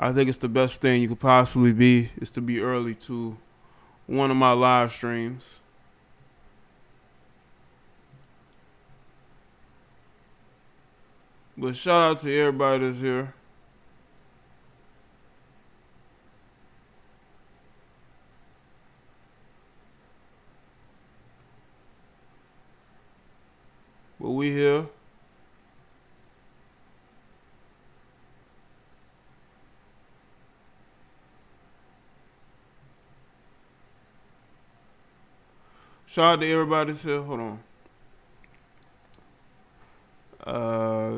I think it's the best thing you could possibly be is to be early to one of my live streams. But shout out to everybody that's here. But we here. Shout out to everybody that's here. Hold on.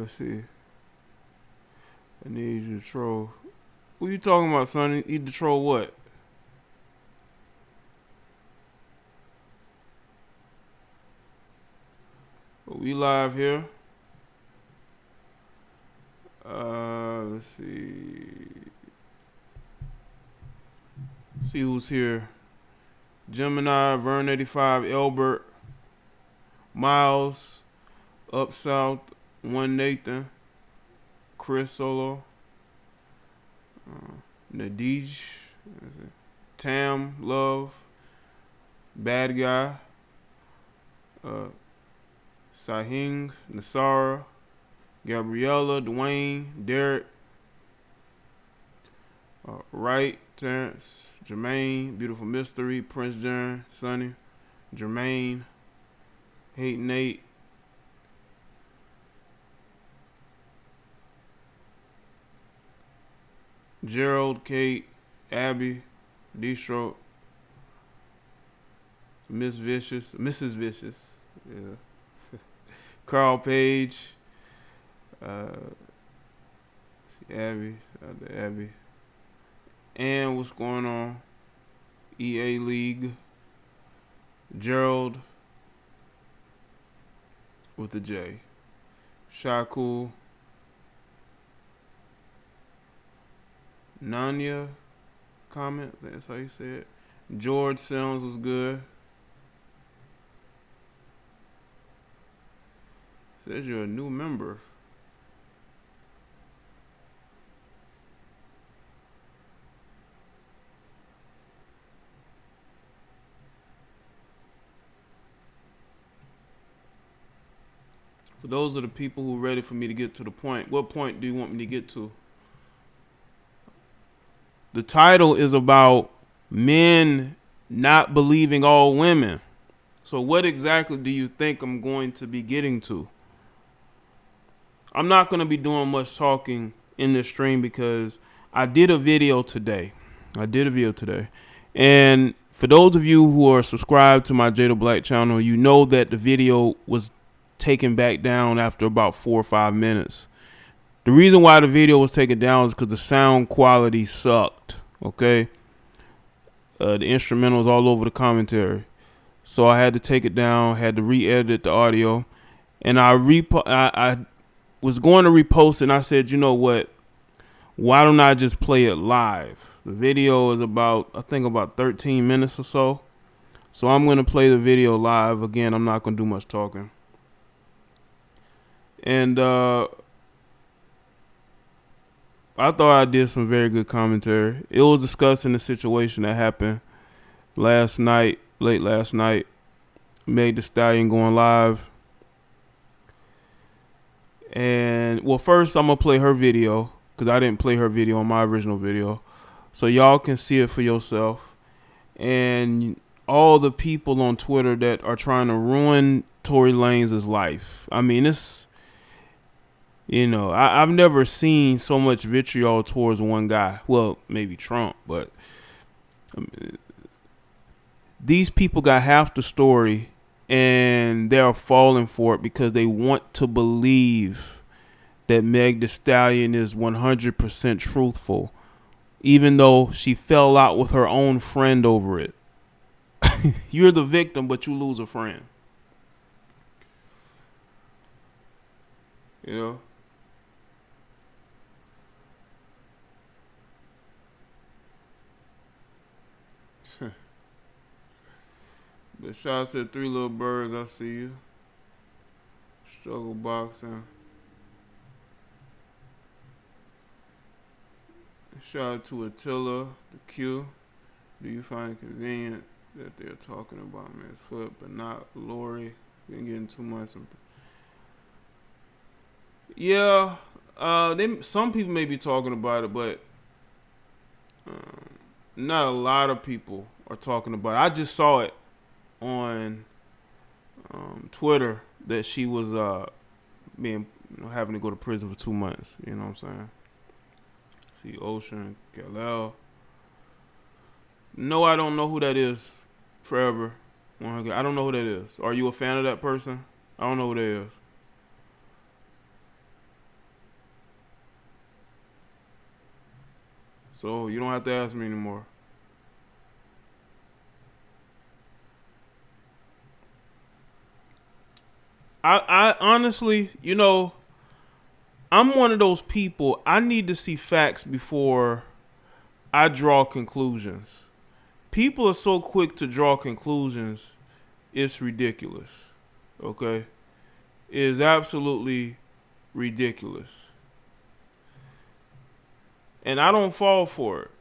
Let's see. I need you to troll. What you talking about, son? Need to troll what? We live here. Let's see. See who's here. Gemini, Vern 85, Elbert, Miles, Up South, One Nathan, Chris Solo, Nadij, Tam, Love, Bad Guy, Sahing, Nasara, Gabriella, Dwayne, Derek, Wright, Terrence, Jermaine, Beautiful Mystery, Prince Jern, Sonny, Jermaine, Hate Nate, Gerald, Kate, Abby, D-Stroke, Mrs. Vicious, yeah. Carl Page, Abby, Abby. And what's going on? EA League, Gerald with the J, Shaku, Nanya comment, that's how you say it. George Sims was good. Says you're a new member. So those are the people who are ready for me to get to the point. What point do you want me to get to? The title is about men not believing all women. So what exactly do you think I'm going to be getting to? I'm not going to be doing much talking in this stream because I did a video today. And for those of you who are subscribed to my Jada Black channel, you know that the video was taken back down after about 4 or 5 minutes. The reason why the video was taken down is because the sound quality sucked. Okay, the instrumentals all over the commentary, so I had to take it down. Had to re-edit the audio, and I was going to repost, and I said, you know what? Why don't I just play it live? The video is I think about 13 minutes or so. So I'm going to play the video live. Again, I'm not going to do much talking. And I thought I did some very good commentary. It was discussing the situation that happened last night, late last night. Meg Thee Stallion going live. And, well, first I'm going to play her video because I didn't play her video on my original video. So y'all can see it for yourself. And all the people on Twitter that are trying to ruin Tory Lanez' life. I mean, it's, you know, I've never seen so much vitriol towards one guy. Well, maybe Trump, but I mean, these people got half the story and they're falling for it because they want to believe that Meg Thee Stallion is 100% truthful, even though she fell out with her own friend over it. You're the victim, but you lose a friend. You know? But shout out to the 3 little birds. I see you. Struggle boxing. Shout out to Attila, the Q. Do you find it convenient that they're talking about Man's Foot, but not Lori? Been getting too much. Yeah, some people may be talking about it, but not a lot of people are talking about it. I just saw it on Twitter that she was having to go to prison for 2 months. You know what I'm saying? See Ocean, Kal-El. No, I don't know who that is. Forever. I don't know who that is. Are you a fan of that person? I don't know who that is. So you don't have to ask me anymore. I honestly, you know, I'm one of those people. I need to see facts before I draw conclusions. People are so quick to draw conclusions, it's ridiculous. Okay? It is absolutely ridiculous. And I don't fall for it.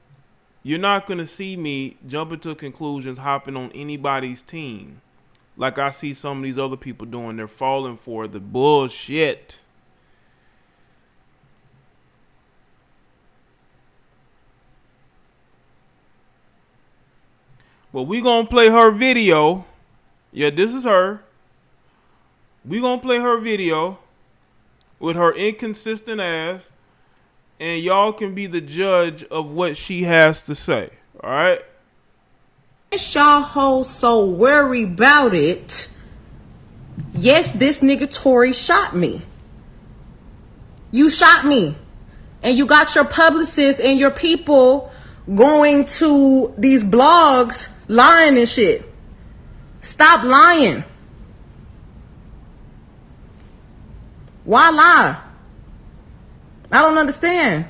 You're not going to see me jumping to conclusions, hopping on anybody's team. Like I see some of these other people doing. They're falling for the bullshit. But we gonna play her video. Yeah, this is her. We gonna play her video with her inconsistent ass, and y'all can be the judge of what she has to say. All right? Y'all hoes so worried about it. Yes, this nigga Tory shot me. You shot me. And you got your publicists and your people going to these blogs lying and shit. Stop lying. Why lie? I don't understand.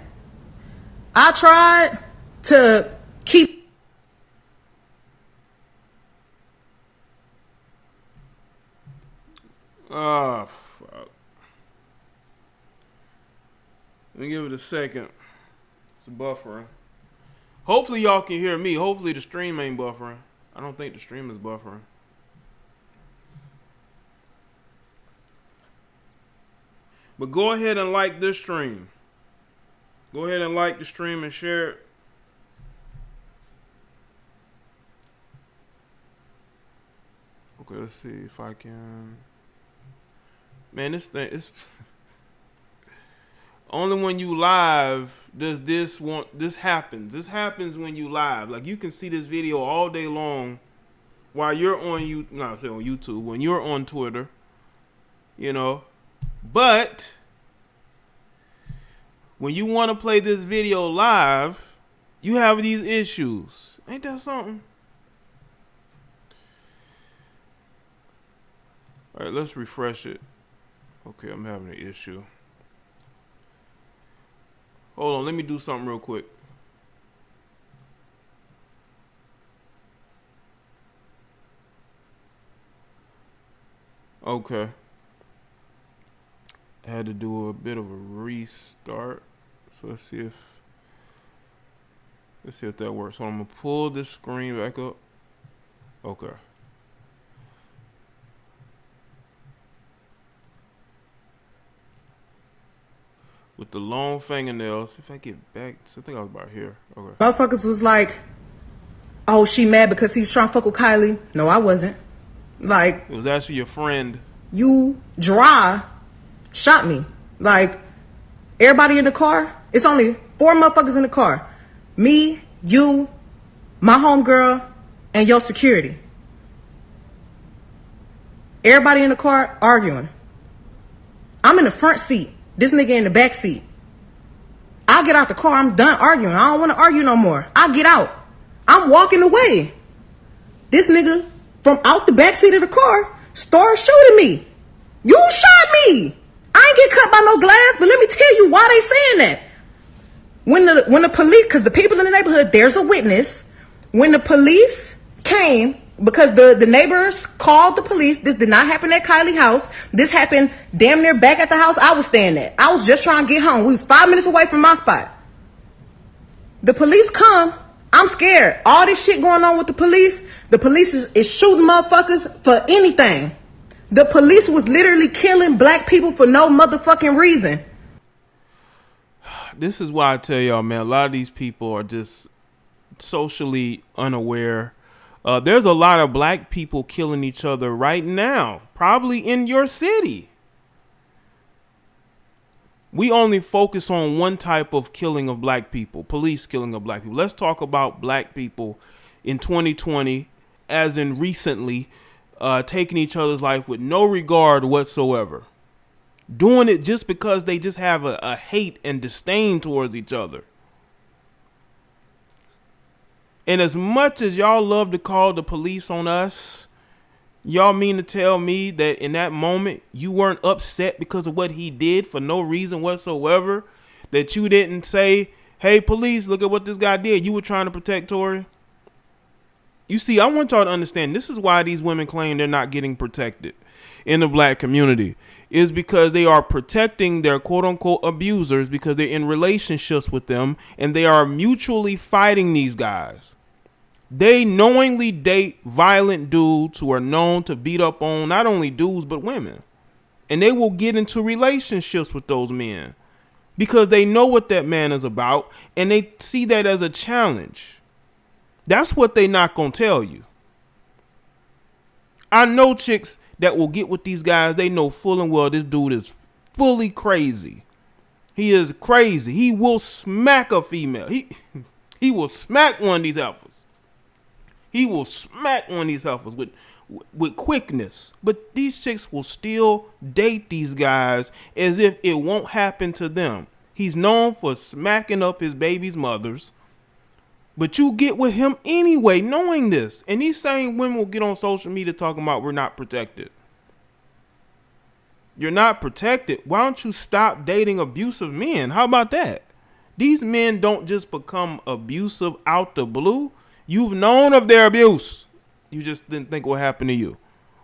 I tried to keep... Oh, fuck. Let me give it a second. It's buffering. Hopefully y'all can hear me. Hopefully the stream ain't buffering. I don't think the stream is buffering. But go ahead and like this stream. Go ahead and like the stream and share it. Okay, let's see if I can. Man, this thing is only when you live does this happens. This happens when you live. Like you can see this video all day long while you're on on YouTube, when you're on Twitter, you know. But when you want to play this video live, you have these issues. Ain't that something? All right, let's refresh it. Okay, I'm having an issue. Hold on, let me do something real quick. Okay. I had to do a bit of a restart. So let's see if that works. So I'm gonna pull this screen back up. Okay. With the long fingernails. If I get back, I think I was about here. Okay. Motherfuckers was like, oh, she mad because he was trying to fuck with Kylie. No, I wasn't. Like, it was actually your friend. You dry shot me. Like, everybody in the car, it's only 4 motherfuckers in the car. Me, you, my homegirl, and your security. Everybody in the car arguing. I'm in the front seat. This nigga in the back seat. I get out the car. I'm done arguing. I don't want to argue no more. I get out. I'm walking away. This nigga from out the back seat of the car started shooting me. You shot me. I ain't get cut by no glass, but let me tell you why they saying that. When the police, because the people in the neighborhood, there's a witness. When the police came, because the neighbors called the police. This did not happen at Kylie's house. This happened damn near back at the house I was staying at. I was just trying to get home. We was 5 minutes away from my spot. The police come. I'm scared. All this shit going on with the police is shooting motherfuckers for anything. The police was literally killing black people for no motherfucking reason. This is why I tell y'all, man, a lot of these people are just socially unaware. There's a lot of black people killing each other right now, probably in your city. We only focus on one type of killing of black people, police killing of black people. Let's talk about black people in 2020, as in recently, taking each other's life with no regard whatsoever. Doing it just because they just have a hate and disdain towards each other. And as much as y'all love to call the police on us, y'all mean to tell me that in that moment you weren't upset because of what he did for no reason whatsoever? That you didn't say, hey, police, look at what this guy did. You were trying to protect Tory. You see, I want y'all to understand, this is why these women claim they're not getting protected in the black community, is because they are protecting their quote unquote abusers because they're in relationships with them and they are mutually fighting these guys. They knowingly date violent dudes who are known to beat up on not only dudes, but women. And they will get into relationships with those men because they know what that man is about and they see that as a challenge. That's what they not going to tell you. I know chicks that will get with these guys. They know full and well this dude is fully crazy. He is crazy. He will smack a female. He will smack one of these heifers. He will smack one of these heifers with quickness. But these chicks will still date these guys as if it won't happen to them. He's known for smacking up his baby's mothers. But you get with him anyway, knowing this. And these same women will get on social media talking about we're not protected. You're not protected. Why don't you stop dating abusive men? How about that? These men don't just become abusive out the blue. You've known of their abuse. You just didn't think what happened to you.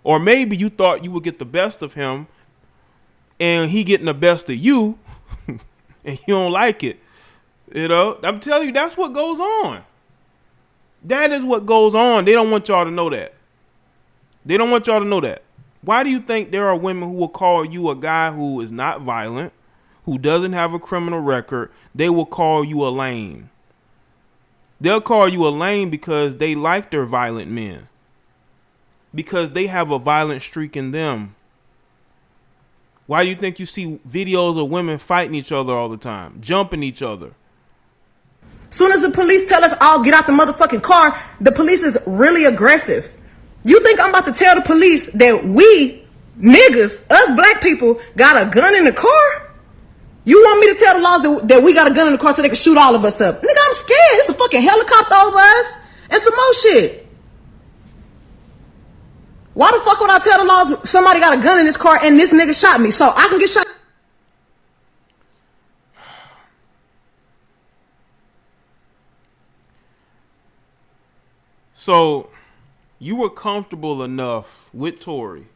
Or maybe you thought you would get the best of him and he getting the best of you and you don't like it. You know, I'm telling you, that's what goes on. That is what goes on. They don't want y'all to know that. They don't want y'all to know that. Why do you think there are women who will call you a guy who is not violent, who doesn't have a criminal record? They will call you a lame. They'll call you a lame because they like their violent men. Because they have a violent streak in them. Why do you think you see videos of women fighting each other all the time, jumping each other? Soon as the police tell us all get out the motherfucking car, the police is really aggressive. You think I'm about to tell the police that we, niggas, us black people, got a gun in the car? You want me to tell the laws that we got a gun in the car so they can shoot all of us up? Nigga, I'm scared. It's a fucking helicopter over us and some more shit. Why the fuck would I tell the laws somebody got a gun in this car and this nigga shot me so I can get shot? So you were comfortable enough with Tory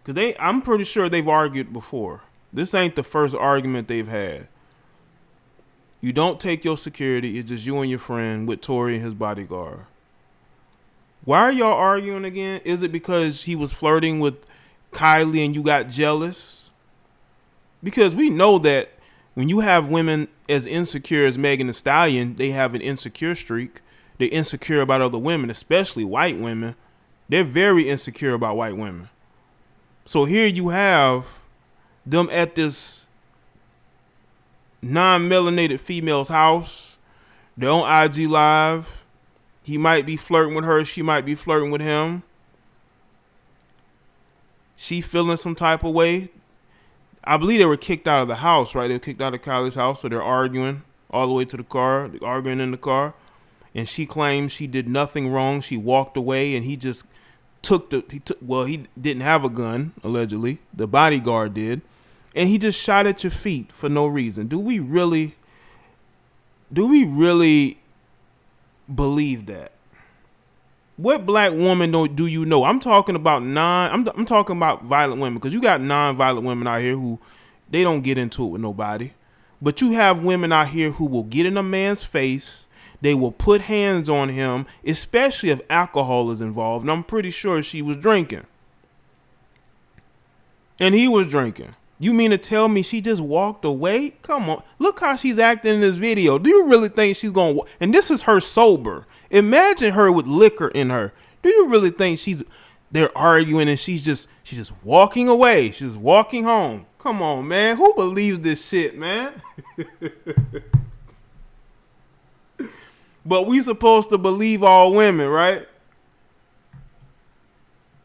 because I'm pretty sure they've argued before. This ain't the first argument they've had. You don't take your security. It's just you and your friend with Tory and his bodyguard. Why are y'all arguing again? Is it because he was flirting with Kylie and you got jealous? Because we know that when you have women as insecure as Megan Thee Stallion, they have an insecure streak. They're insecure about other women, especially white women. They're very insecure about white women. So here you have them at this non-melanated female's house. They're on IG Live. He might be flirting with her. She might be flirting with him. She feeling some type of way. I believe they were kicked out of the house, right? They were kicked out of Kylie's house, so they're arguing all the way to the car. They're arguing in the car. And she claims she did nothing wrong. She walked away and he just he didn't have a gun, allegedly. The bodyguard did. And he just shot at your feet for no reason. Do we really believe that? What black woman do you know? I'm talking about I'm talking about violent women, because you got non-violent women out here who they don't get into it with nobody. But you have women out here who will get in a man's face. They will put hands on him, especially if alcohol is involved. And I'm pretty sure she was drinking. And he was drinking. You mean to tell me she just walked away? Come on. Look how she's acting in this video. Do you really think she's going to... And this is her sober. Imagine her with liquor in her. Do you really think they're arguing and she's just walking away? She's walking home. Come on, man. Who believes this shit, man? But we supposed to believe all women, right?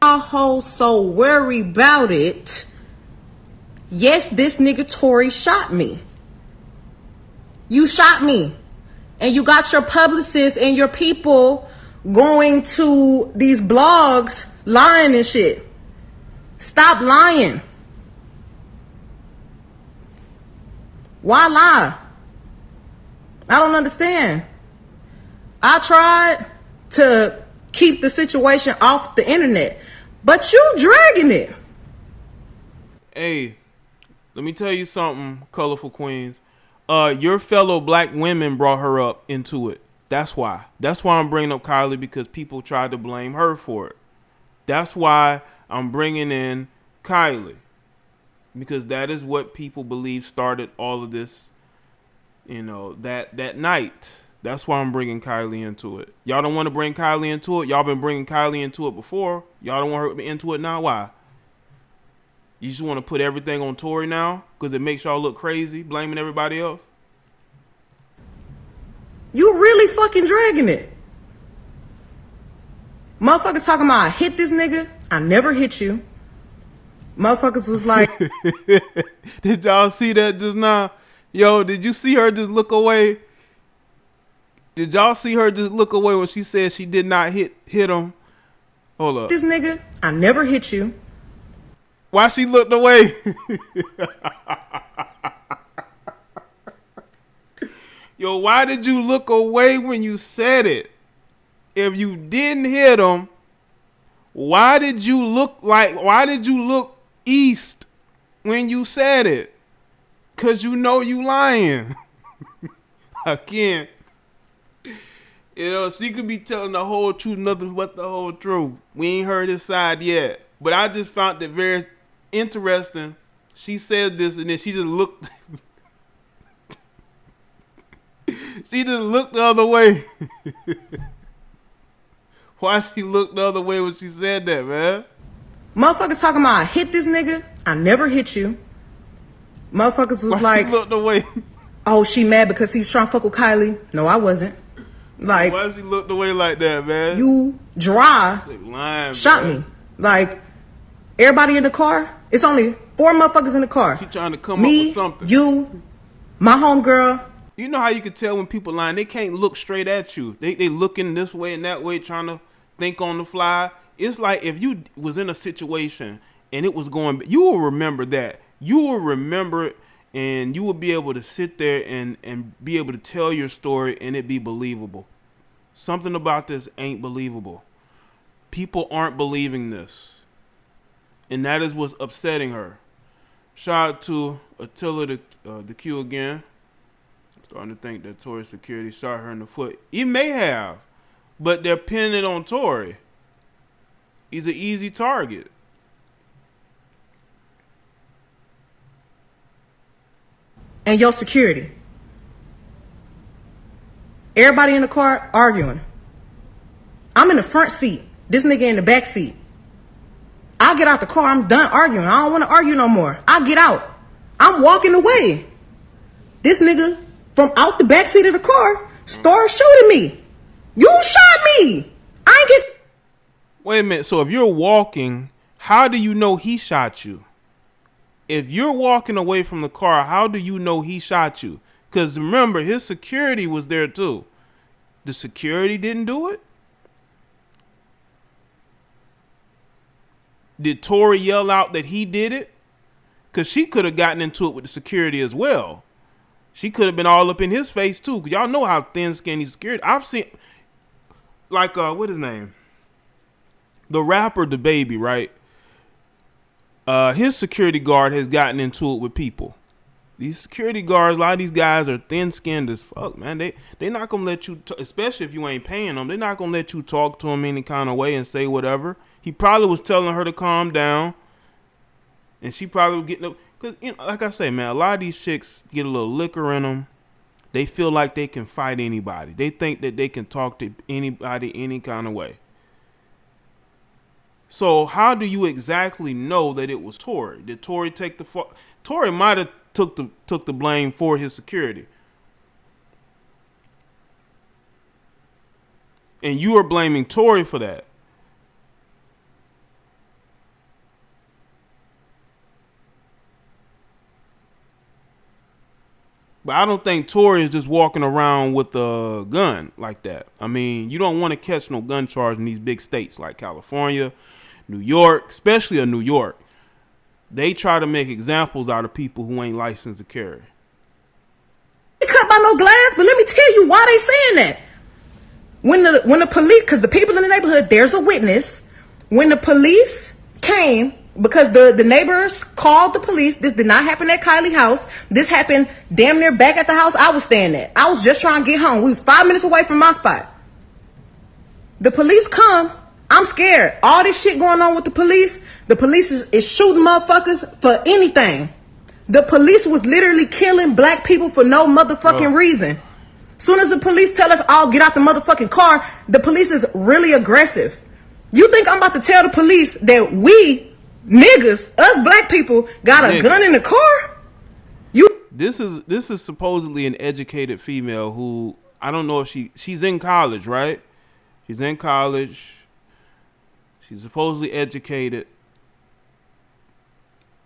Y'all hoes so worried about it. Yes, this nigga Tory shot me. You shot me. And you got your publicists and your people going to these blogs lying and shit. Stop lying. Why lie? I don't understand. I tried to keep the situation off the internet, but you dragging it. Hey, let me tell you something, colorful queens. Your fellow black women brought her up into it. That's why. That's why I'm bringing up Kylie, because people tried to blame her for it. That's why I'm bringing in Kylie, because that is what people believe started all of this, that night. That's why I'm bringing Kylie into it. Y'all don't want to bring Kylie into it. Y'all been bringing Kylie into it before. Y'all don't want her into it now. Why? You just want to put everything on Tory now because it makes y'all look crazy, blaming everybody else? You really fucking dragging it. Motherfuckers talking about I hit this nigga. I never hit you. Motherfuckers was like... Did y'all see that just now? Yo, did you see her just look away? Did y'all see her just look away when she said she did not hit him? Hold up. This nigga, I never hit you. Why she looked away? Yo, why did you look away when you said it? If you didn't hit him, why did you look east when you said it? Cause you know you lying. Again. She could be telling the whole truth, nothing but the whole truth. We ain't heard his side yet. But I just found it very interesting. She said this and then she just looked. She just looked the other way. Why she looked the other way when she said that, man? Motherfuckers talking about I hit this nigga. I never hit you. Motherfuckers was Why like, she looked away? Oh, she mad because he was trying to fuck with Kylie. No, I wasn't. Like, why she looked away like that, man? You dry lying, shot man. me. Like, everybody in the car. It's only 4 motherfuckers in the car. She trying to come up with something. You, my homegirl. You know how you can tell when people lying? They can't look straight at you. They looking this way and that way, trying to think on the fly. It's like if you was in a situation and it was going, you will remember that. You will remember it, and you will be able to sit there and be able to tell your story and it be believable. Something about this ain't believable. People aren't believing this. And that is what's upsetting her. Shout out to Attila the Q again. I'm starting to think that Tory security shot her in the foot. He may have, but they're pinning it on Tory. He's an easy target. And your security. Everybody in the car arguing. I'm in the front seat. This nigga in the back seat. I get out the car. I'm done arguing. I don't want to argue no more. I get out. I'm walking away. This nigga from out the back seat of the car started shooting me. You shot me. I ain't get... Wait a minute. So if you're walking, how do you know he shot you? If you're walking away from the car, how do you know he shot you? Because remember, his security was there too. The security didn't do it? Did Tory yell out that he did it? Because she could have gotten into it with the security as well. She could have been all up in his face too. Because y'all know how thin-skinned he's security. I've seen, like, what his name? The rapper, the baby, right? His security guard has gotten into it with people. These security guards, a lot of these guys are thin-skinned as fuck, man. They not gonna let you, especially if you ain't paying them. They're not gonna let you talk to him any kind of way and say whatever. He probably was telling her to calm down, and she probably was getting up. Cause like I say, man, a lot of these chicks get a little liquor in them. They feel like they can fight anybody. They think that they can talk to anybody any kind of way. So how do you exactly know that it was Tory? Did Tory take the fault? Tory might have took the blame for his security. And you are blaming Tory for that. But I don't think Tory is just walking around with a gun like that. I mean, you don't want to catch no gun charge in these big states like California, New York, especially in New York. They try to make examples out of people who ain't licensed to carry. Cut by no glass, but let me tell you why they saying that. When the police, because the people in the neighborhood, there's a witness. When the police came, because the neighbors called the police. This did not happen at Kylie's house. This happened damn near back at the house I was staying at. I was just trying to get home. We was 5 minutes away from my spot. The police come. I'm scared. All this shit going on with the police is shooting motherfuckers for anything. The police was literally killing black people for no motherfucking reason. Soon as the police tell us all get out the motherfucking car, the police is really aggressive. You think I'm about to tell the police that we niggas, us black people, got a gun in the car? This is supposedly an educated female who, I don't know if she's in college, right? She's in college. She's supposedly educated,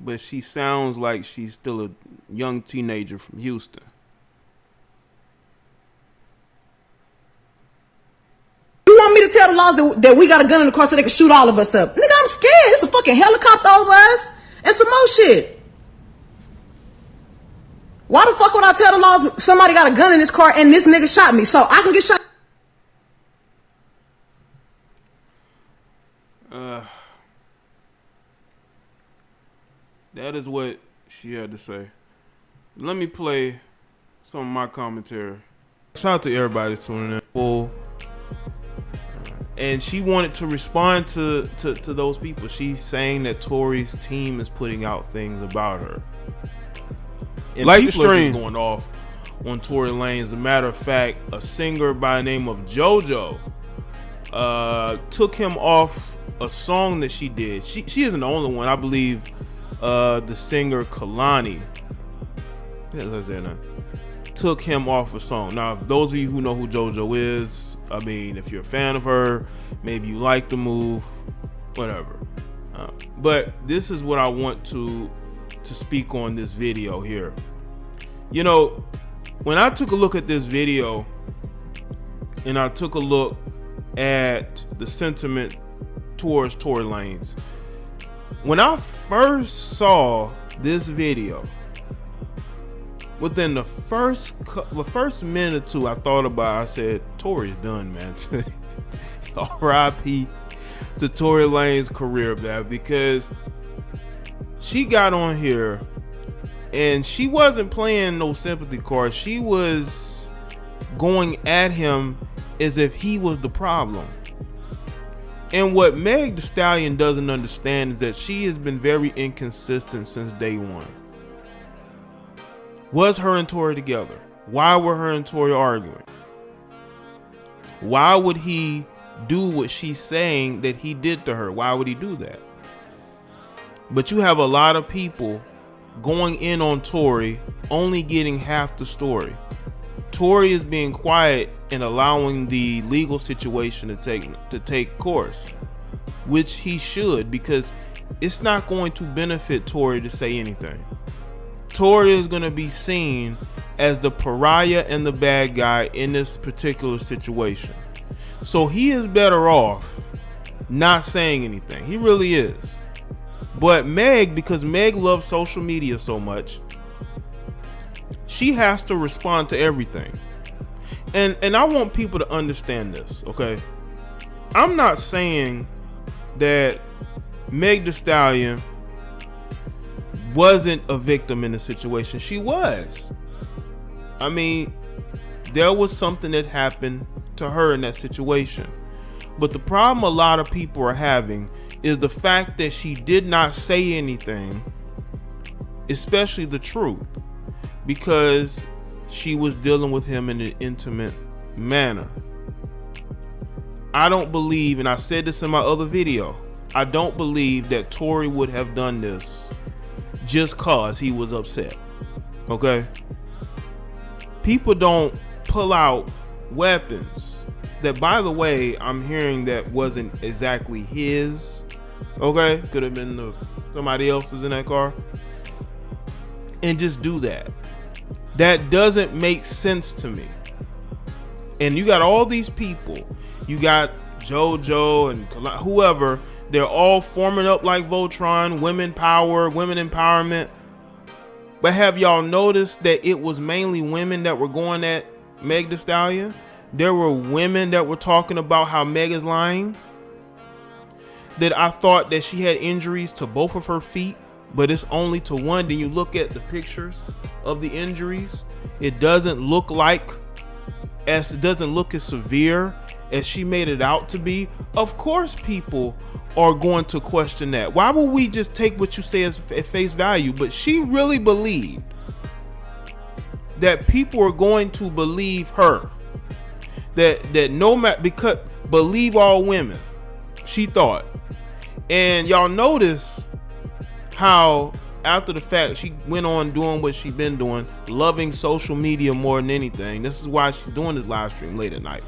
but she sounds like she's still a young teenager from Houston. You want me to tell the laws that we got a gun in the car so they can shoot all of us up? Nigga, I'm scared. It's a fucking helicopter over us and some more shit. Why the fuck would I tell the laws somebody got a gun in this car and this nigga shot me so I can get shot? That is what she had to say. Let me play some of my commentary. Shout out to everybody tuning in. Well, and she wanted to respond to those people. She's saying that Tory's team is putting out things about her. And Livestream going off on Tory Lanez. As a matter of fact, a singer by the name of JoJo took him off a song that she did. She isn't the only one. I believe the singer Kalani took him off a song. Now, if those of you who know who JoJo is, I mean, if you're a fan of her, maybe you like the move, whatever. But this is what I want to speak on this video here. You know, when I took a look at this video and I took a look at the sentiment towards Tory Lanez, when I first saw this video, within the first minute or two, I thought about it. I said, Tory's done, man. R.I.P. to Tory Lanez's career, man, because she got on here and she wasn't playing no sympathy cards. She was going at him as if he was the problem. And what Meg Thee Stallion doesn't understand is that she has been very inconsistent since day one. Was her and Tory together? Why were her and Tory arguing? Why would he do what she's saying that he did to her? Why would he do that? But you have a lot of people going in on Tory, only getting half the story. Tory is being quiet and allowing the legal situation to take course, which he should, because it's not going to benefit Tory to say anything. Tory is going to be seen as the pariah and the bad guy in this particular situation. So he is better off not saying anything. He really is. But Meg, because Meg loves social media so much, she has to respond to everything. And I want people to understand this, okay? I'm not saying that Meg Thee Stallion wasn't a victim in the situation. She was. I mean, there was something that happened to her in that situation. But the problem a lot of people are having is the fact that she did not say anything, especially the truth, because she was dealing with him in an intimate manner. I don't believe, and I said this in my other video, I don't believe that Tory would have done this just cause he was upset. Okay? People don't pull out weapons that, by the way, I'm hearing that wasn't exactly his. Okay? Could have been somebody else's in that car. And just do that. That doesn't make sense to me. And you got all these people. You got JoJo and whoever. They're all forming up like Voltron, women power, women empowerment. But have y'all noticed that it was mainly women that were going at Meg Thee Stallion? There were women that were talking about how Meg is lying. That I thought that she had injuries to both of her feet, but it's only to one. Then you look at the pictures of the injuries. It doesn't look as severe as she made it out to be. Of course people are going to question that. Why would we just take what you say as at face value? But she really believed that people are going to believe her. That no matter, because believe all women, she thought. And y'all notice how after the fact she went on doing what she been doing, loving social media more than anything. This is why she's doing this live stream late at night,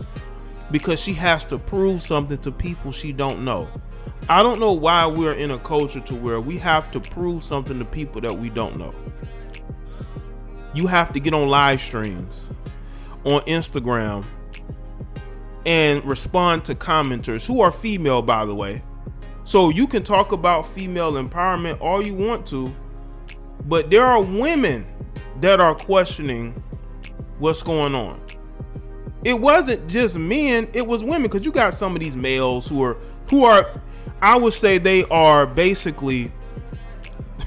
because she has to prove something to people she don't know. I don't know why we're in a culture to where we have to prove something to people that we don't know. You have to get on live streams on Instagram and respond to commenters who are female, by the way. So you can talk about female empowerment all you want to, but there are women that are questioning what's going on. It wasn't just men, it was women, because you got some of these males who are I would say they are basically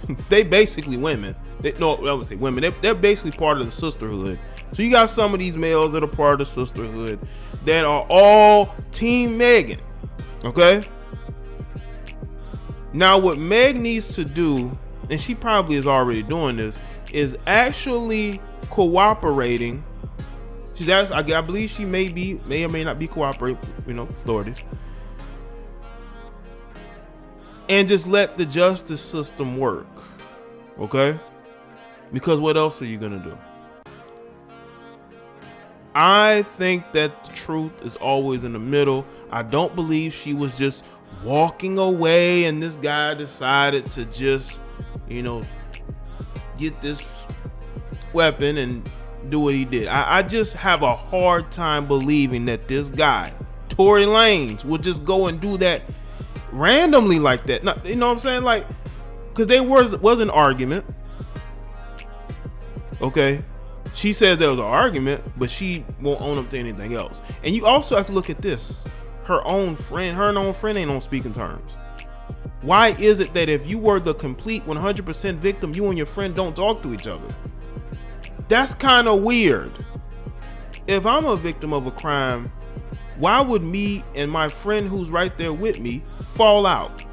women. I would say women. They're basically part of the sisterhood. So you got some of these males that are part of the sisterhood that are all Team Megan. Okay? Now what Meg needs to do, and she probably is already doing this, is actually cooperating. I believe she may or may not be cooperating, authorities. And just let the justice system work. Okay? Because what else are you gonna do? I think that the truth is always in the middle. I don't believe she was just walking away and this guy decided to just, get this weapon and do what he did. I just have a hard time believing that this guy, Tory Lanez, would just go and do that randomly like that. No, you know what I'm saying? Like, because there was an argument. Okay. She says there was an argument, but she won't own up to anything else. And you also have to look at this. Her own friend ain't on speaking terms. Why is it that if you were the complete 100% victim, you and your friend don't talk to each other? That's kind of weird. If I'm a victim of a crime, why would me and my friend who's right there with me fall out?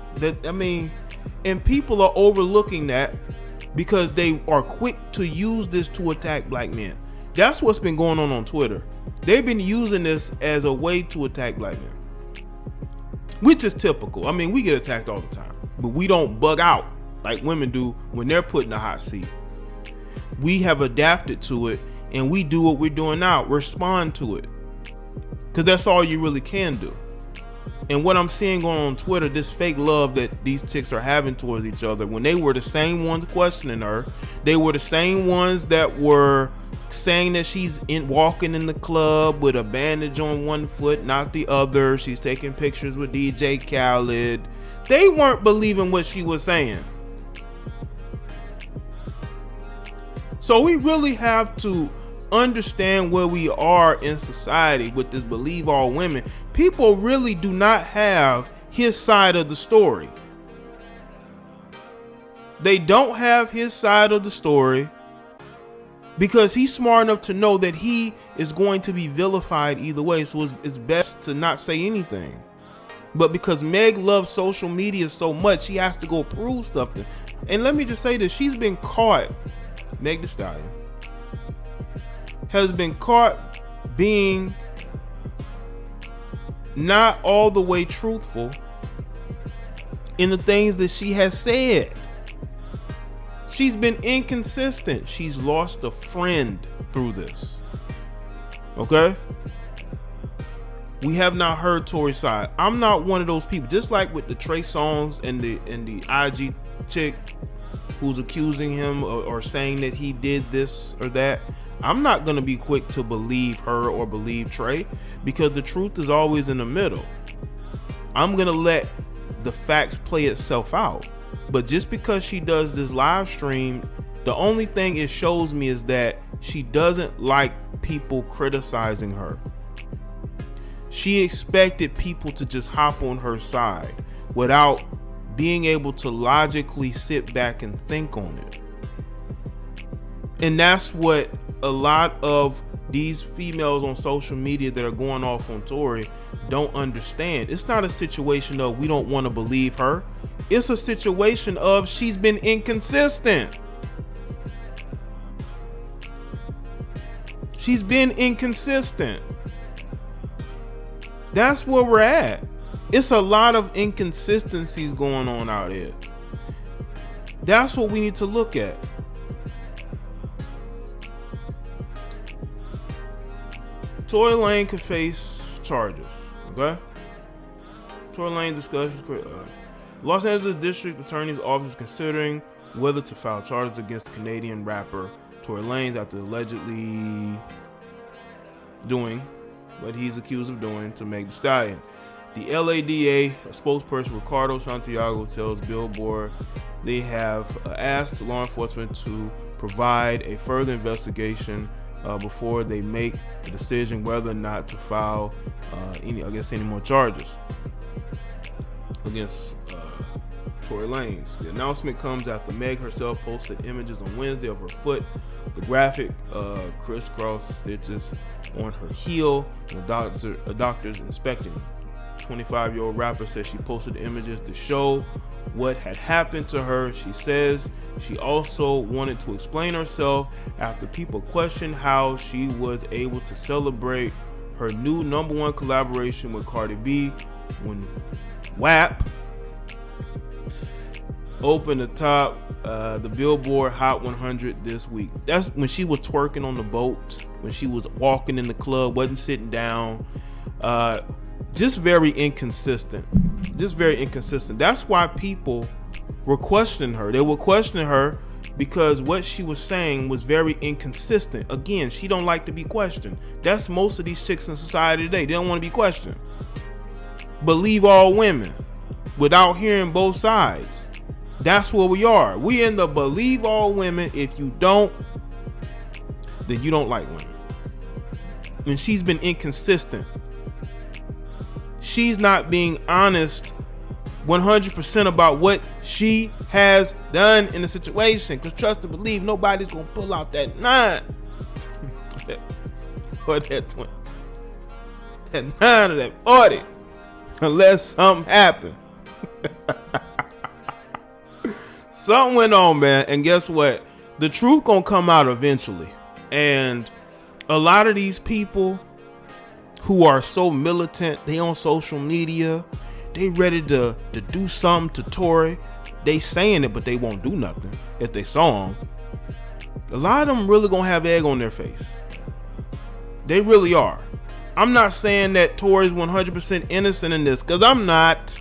And people are overlooking that because they are quick to use this to attack black men. That's what's been going on Twitter. They've been using this as a way to attack black men, which is typical. We get attacked all the time, but we don't bug out like women do when they're put in the hot seat. We have adapted to it, and we do what we're doing now, respond to it, because that's all you really can do. And what I'm seeing on Twitter, this fake love that these chicks are having towards each other, when they were the same ones questioning her, they were the same ones that were saying that she's walking in the club with a bandage on one foot, not the other. She's taking pictures with DJ Khaled. They weren't believing what she was saying. So we really have to understand where we are in society with this believe all women. People really do not have his side of the story. They don't have his side of the story because he's smart enough to know that he is going to be vilified either way. So it's best to not say anything. But because Meg loves social media so much, she has to go prove something. And let me just say this, she's been caught, Meg Thee Stallion, has been caught being not all the way truthful in the things that she has said. She's been inconsistent. She's lost a friend through this. Okay? We have not heard Tory's side. I'm not one of those people. Just like with the Trey Songz and the IG chick who's accusing him or saying that he did this or that, I'm not going to be quick to believe her or believe Trey, because the truth is always in the middle. I'm going to let the facts play itself out. But just because she does this live stream, the only thing it shows me is that she doesn't like people criticizing her. She expected people to just hop on her side without being able to logically sit back and think on it. And that's what a lot of these females on social media that are going off on Tory don't understand. It's not a situation of we don't want to believe her. It's a situation of she's been inconsistent. She's been inconsistent. That's where we're at. It's a lot of inconsistencies going on out here. That's what we need to look at. Tory Lanez could face charges. Okay? Tory Lanez discusses. Los Angeles District Attorney's Office is considering whether to file charges against the Canadian rapper Tory Lanez after allegedly doing what he's accused of doing to Meg Thee Stallion. The LADA spokesperson Ricardo Santiago tells Billboard they have asked law enforcement to provide a further investigation before they make the decision whether or not to file any more charges against Tory Lanez. The announcement comes after Meg herself posted images on Wednesday of her foot, the graphic crisscross stitches on her heel, and a doctor's inspecting. 25-year-old rapper says she posted images to show what had happened to her. She says she also wanted to explain herself after people questioned how she was able to celebrate her new #1 collaboration with Cardi B when WAP opened the top the Billboard Hot 100 this week. That's when she was twerking on the boat, when she was walking in the club, wasn't sitting down. Just very inconsistent. That's why people were questioning her. They were questioning her because what she was saying was very inconsistent. Again, she don't like to be questioned. That's most of these chicks in society today. They don't want to be questioned. Believe all women without hearing both sides. That's where we are. We in the believe all women. If you don't, then you don't like women. And she's been inconsistent. She's not being honest 100% about what she has done in the situation. Because trust and believe, nobody's going to pull out that 9 or that 20, that 9 or that 40 unless something happened. Something went on, man. And guess what? The truth going to come out eventually. And a lot of these people who are so militant, they on social media, they ready to do something to Tory. They saying it, but they won't do nothing if they saw him. A lot of them really gonna have egg on their face. They really are. I'm not saying that Tory's 100% innocent in this, because I'm not.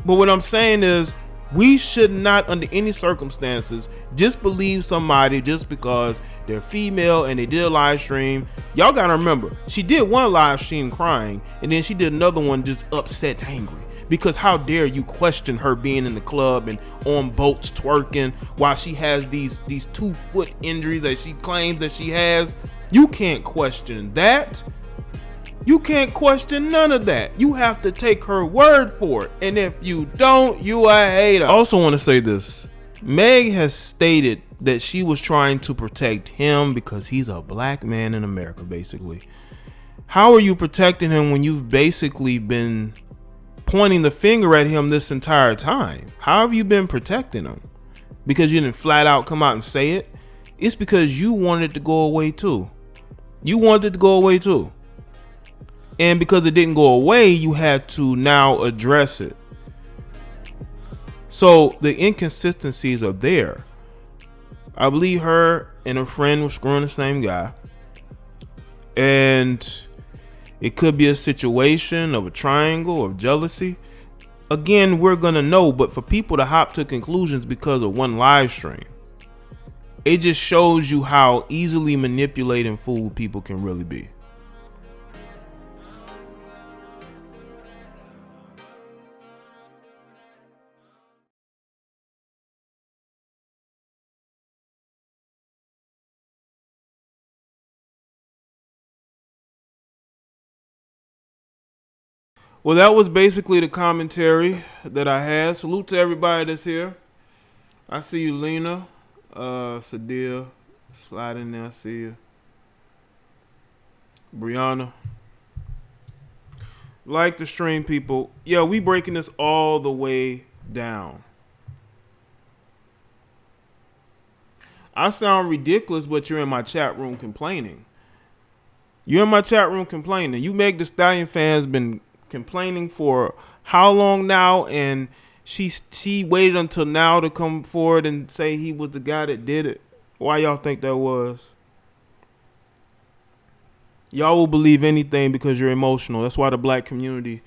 But what I'm saying is, we should not, under any circumstances, just believe somebody just because they're female and they did a live stream. Y'all gotta remember, she did one live stream crying, and then she did another one just upset, angry. Because how dare you question her being in the club and on boats twerking while she has these 2 foot injuries that she claims that she has. You can't question that. You can't question none of that. You have to take her word for it. And if you don't, you a hater. I also want to say this. Meg has stated that she was trying to protect him because he's a black man in America, basically. How are you protecting him when you've basically been pointing the finger at him this entire time? How have you been protecting him? Because you didn't flat out come out and say it? It's because you wanted it to go away too. You wanted it to go away too. And because it didn't go away, you had to now address it. So the inconsistencies are there. I believe her and her friend were screwing the same guy. And it could be a situation of a triangle of jealousy. Again, we're going to know, but for people to hop to conclusions because of one live stream, it just shows you how easily manipulated and fooled people can really be. Well, that was basically the commentary that I had. Salute to everybody that's here. I see you, Lena. Sadia. Slide in there. I see you. Brianna. Like the stream, people. Yeah, we breaking this all the way down. I sound ridiculous, but you're in my chat room complaining. You're in my chat room complaining. You Meg Thee Stallion fans been complaining for how long now, and she waited until now to come forward and say he was the guy that did it. Why y'all think that was? Y'all will believe anything because you're emotional. That's why the black community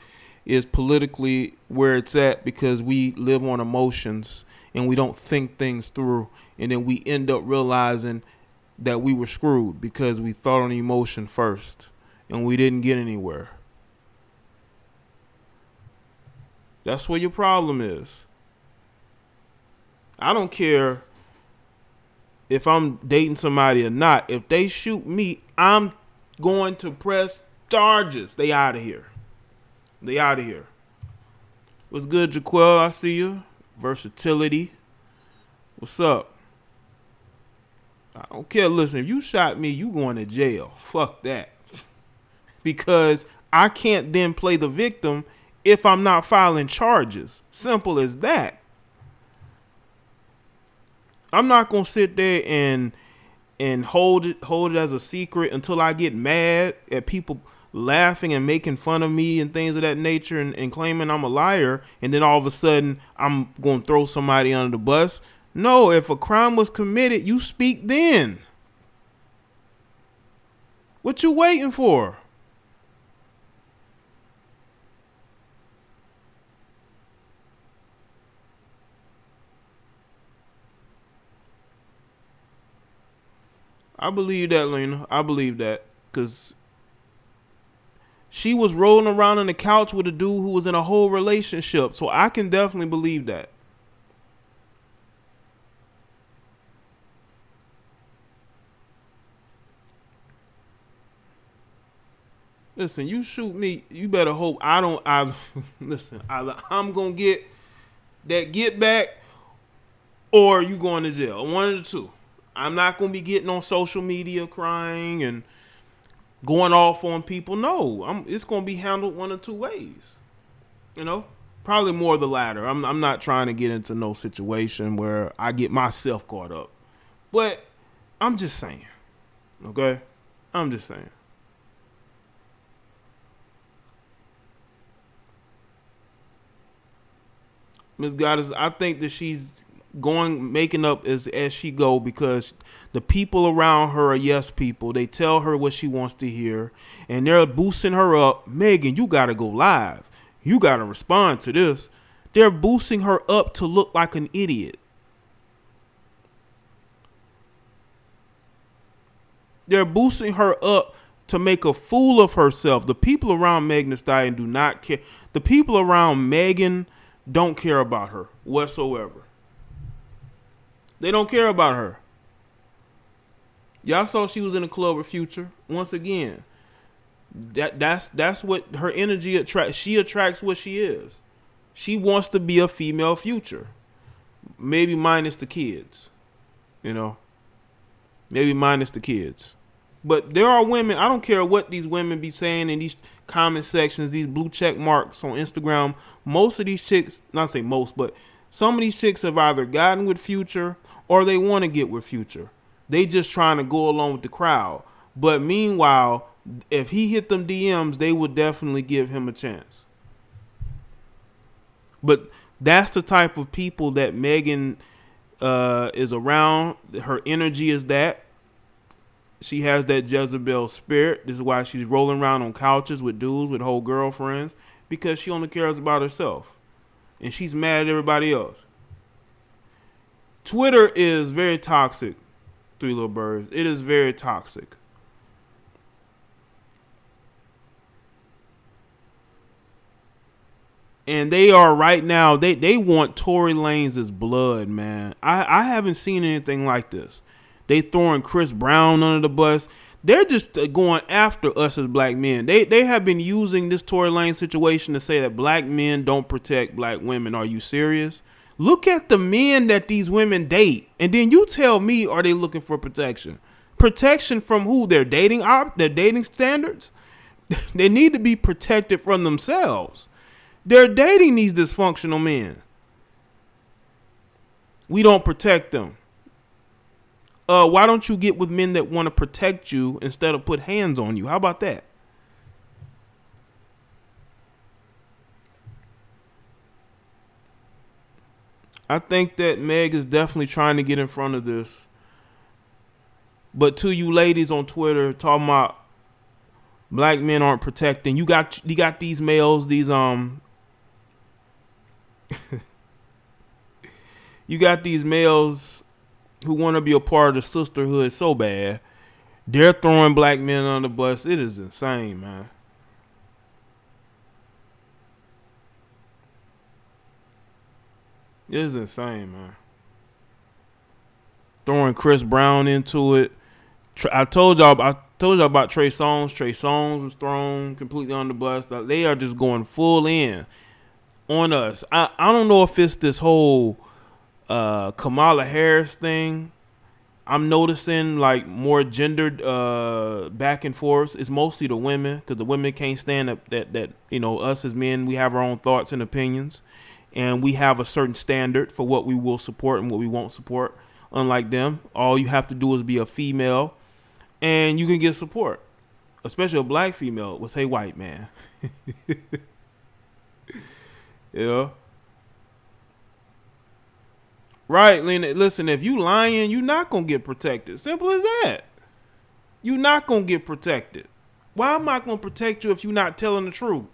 is politically where it's at, because we live on emotions and we don't think things through, and then we end up realizing that we were screwed because we thought on emotion first and we didn't get anywhere. That's where your problem is. I don't care if I'm dating somebody or not. If they shoot me, I'm going to press charges. They out of here. They out of here. What's good, Jaquel? I see you. Versatility. What's up? I don't care. Listen, if you shot me, you going to jail. Fuck that. Because I can't then play the victim if I'm not filing charges. Simple as that. I'm not gonna sit there and hold it as a secret until I get mad at people laughing and making fun of me and things of that nature, and claiming I'm a liar, and then all of a sudden I'm gonna throw somebody under the bus. No, if a crime was committed, you speak then. What you waiting for? I believe that, Lena. I believe that, because she was rolling around on the couch with a dude who was in a whole relationship. So I can definitely believe that. Listen, you shoot me, you better hope listen, either I'm going to get that get back or you going to jail. One of the two. I'm not going to be getting on social media crying and going off on people. No, it's going to be handled one of two ways. You know, probably more the latter. I'm not trying to get into no situation where I get myself caught up. But I'm just saying. Okay? I'm just saying. Ms. Goddess, I think that she's making up as she go, because the people around her are yes people. They tell her what she wants to hear, and they're boosting her up. Megan, you got to go live. You got to respond to this. They're boosting her up to look like an idiot. They're boosting her up to make a fool of herself. The people around Megan Thee Stallion do not care. The people around Megan don't care about her whatsoever. They don't care about her. Y'all saw she was in a club with Future. Once again, that's what her energy attracts. She attracts what she is. She wants to be a female Future. Maybe minus the kids, you know. Maybe minus the kids. But there are women, I don't care what these women be saying in these comment sections, these blue check marks on Instagram. Most of these chicks, not say most, but some of these chicks have either gotten with Future or they want to get with Future. They just trying to go along with the crowd. But meanwhile, if he hit them DMs, they would definitely give him a chance. But that's the type of people that Megan is around. Her energy is that. She has that Jezebel spirit. This is why she's rolling around on couches with dudes, with whole girlfriends, because she only cares about herself. And she's mad at everybody else. Twitter is very toxic, Three Little Birds. It is very toxic. And they are right now, they want Tory Lanez' blood, man. I haven't seen anything like this. They throwing Chris Brown under the bus. They're just going after us as black men. They have been using this Tory Lanez situation to say that black men don't protect black women. Are you serious? Look at the men that these women date. And then you tell me, are they looking for protection? Protection from who? Their dating standards? They need to be protected from themselves. They're dating these dysfunctional men. We don't protect them. Why don't you get with men that want to protect you instead of put hands on you? How about that? I think that Meg is definitely trying to get in front of this. But to you ladies on Twitter talking about black men aren't protecting, you got these males, these you got these males who want to be a part of the sisterhood so bad. They're throwing black men on the bus. It is insane, man. It is insane, man. Throwing Chris Brown into it. I told y'all about Trey Songz. Trey Songz was thrown completely on the bus. They are just going full in on us. I don't know if it's this whole Kamala Harris thing. I'm noticing like more gendered back and forth. It's mostly the women, because the women can't stand up that you know, us as men, we have our own thoughts and opinions, and we have a certain standard for what we will support and what we won't support. Unlike them, all you have to do is be a female and you can get support, especially a black female with a white man. You know? Right, Lena. Listen, if you lying, you're not going to get protected. Simple as that. You're not going to get protected. Why am I going to protect you if you're not telling the truth?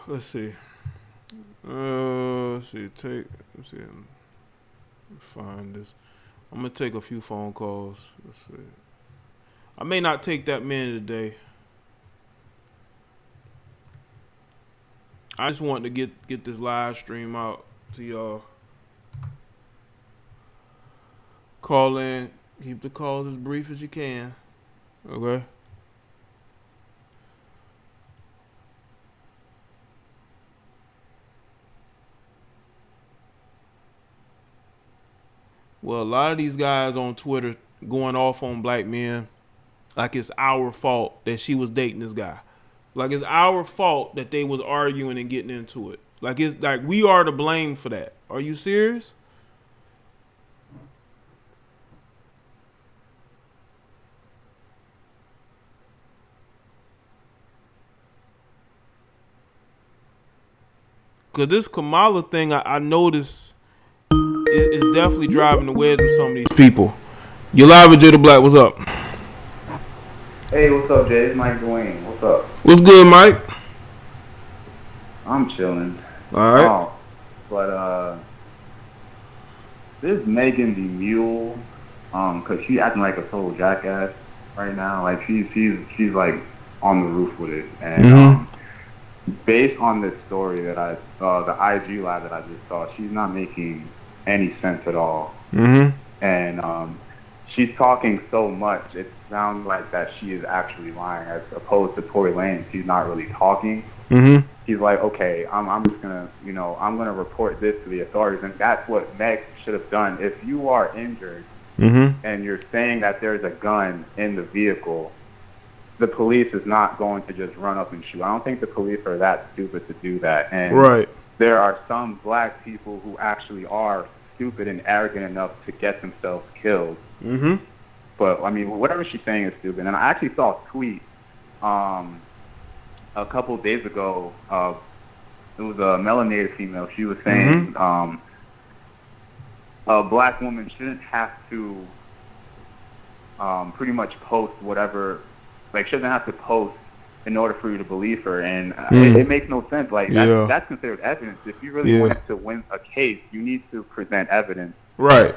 Let's see. Let's see. Find this. I'm gonna take a few phone calls. Let's see. I may not take that many today. I just want to get this live stream out to y'all. Call in. Keep the calls as brief as you can. Okay. Well, a lot of these guys on Twitter going off on black men like it's our fault that she was dating this guy. Like it's our fault that they was arguing and getting into it. Like it's like we are to blame for that. Are you serious? Because this Kamala thing, I noticed is definitely driving the wedge with some of these people. You're live with Jay the Black. What's up? Hey, what's up, Jay? It's Mike Dwayne. What's up? What's good, Mike? I'm chilling. All right. But this Megan the Mule, cause she acting like a total jackass right now. Like she's like on the roof with it, and based on this story that the IG live that I just saw, she's not making any sense at all. Mm-hmm. And she's talking so much, it sounds like that she is actually lying, as opposed to Tory Lanez. She's not really talking. Mm-hmm. He's like, okay, I'm just gonna, I'm gonna report this to the authorities, and that's what Meg should have done. If you are injured Mm-hmm. and you're saying that there's a gun in the vehicle, the police is not going to just run up and shoot. I don't think the police are that stupid to do that. And Right. there are some black people who actually are stupid and arrogant enough to get themselves killed. Mm-hmm. But I mean, whatever she's saying is stupid. And I actually saw a tweet a couple of days ago. It was a melanated female. She was saying a black woman shouldn't have to pretty much post whatever, like shouldn't have to post in order for you to believe her. And it makes no sense. Like that's considered evidence. If you really wanted to win a case, you need to present evidence. Right.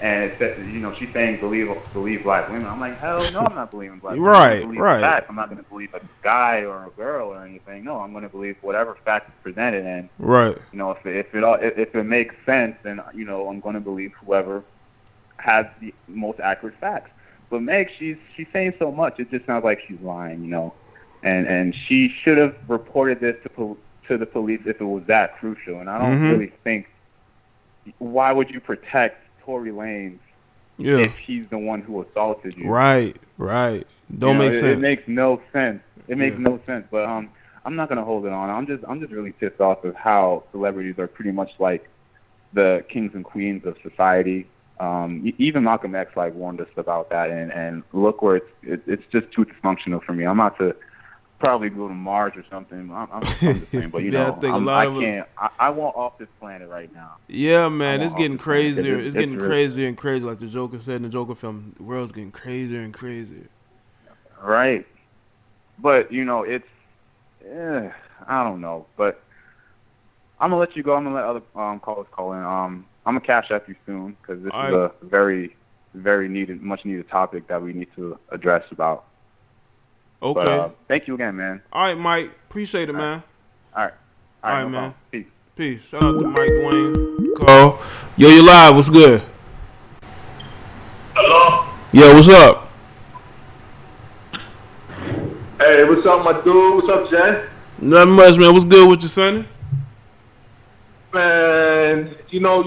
And it said, she's saying believe black women. I'm like, hell no, I'm not believing black women. Right, I'm right. Facts. I'm not going to believe a guy or a girl or anything. No, I'm going to believe whatever fact is presented. And right. If it makes sense, then I'm going to believe whoever has the most accurate facts. But Meg, she's saying so much. It just sounds like she's lying. And she should have reported this to the police if it was that crucial. And I don't really think. Why would you protect Tory Lanez if he's the one who assaulted you? Right, right. Don't make sense. It makes no sense. It makes no sense. But I'm not gonna hold it on. I'm just really pissed off of how celebrities are pretty much like the kings and queens of society. Even Malcolm X warned us about that, and look where it's just too dysfunctional for me. I'm about to probably go to Mars or something. I'm just saying, but I want off this planet right now. Yeah, man, it's getting crazier. It's getting crazier and crazier. Like the Joker said in the Joker film, the world's getting crazier and crazier. Right, but it's I don't know, but I'm gonna let you go. I'm gonna let other callers call in. I'm gonna cash at you soon because this is a very, very much needed topic that we need to address about. Okay. But, thank you again, man. All right, Mike. Appreciate it, man. All right. All right, no man. Peace. Peace. Shout out to Mike Dwayne. Call. Yo, you live. What's good? Hello? Yo, what's up? Hey, what's up, my dude? What's up, Jay? Nothing much, man. What's good with you, Sonny? Man, you know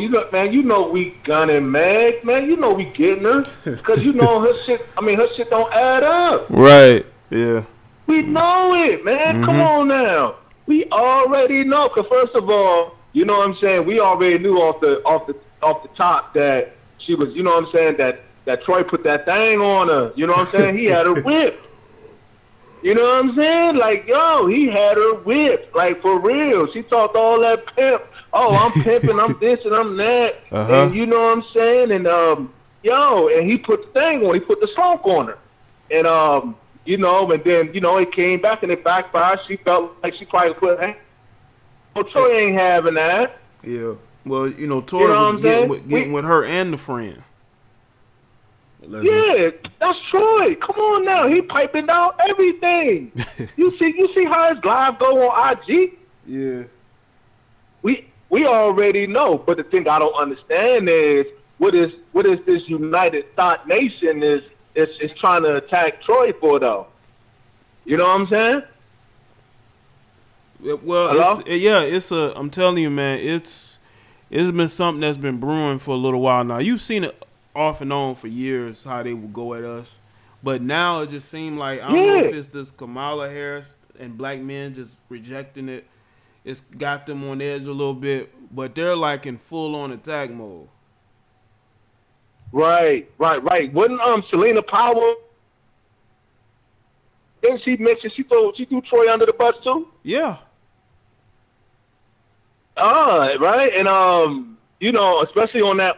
we gunning Meg, man. You know we getting her. Because her shit don't add up. Right. Yeah. We know it, man. Come on now. We already know. Because first of all, you know what I'm saying? We already knew off the top that she was, you know what I'm saying, that Troy put that thing on her. You know what I'm saying? He had her whipped. You know what I'm saying? Like, yo, he had her whipped. Like, for real. She talked all that pimp. Oh, I'm pimping, I'm this and I'm that. And you know what I'm saying? And, and he put the thing on. He put the slump on her. And, and then, it came back and it backfired. She felt like she probably put, hey, well, Troy ain't having that. Yeah. Well, Troy was getting with her and the friend. Yeah, that's Troy. Come on now. He piping out everything. You see how his live go on IG? Yeah. We already know, but the thing I don't understand is what is this United Thought Nation is trying to attack Troy for though? You know what I'm saying? Well, I'm telling you, man, it's been something that's been brewing for a little while now. You've seen it off and on for years how they would go at us, but now it just seemed like I don't know if it's this Kamala Harris and black men just rejecting it. It's got them on edge a little bit, but they're like in full on attack mode. Right. Wasn't Selena Powell? Didn't she mention she threw Troy under the bus too? Yeah. Right, and especially on that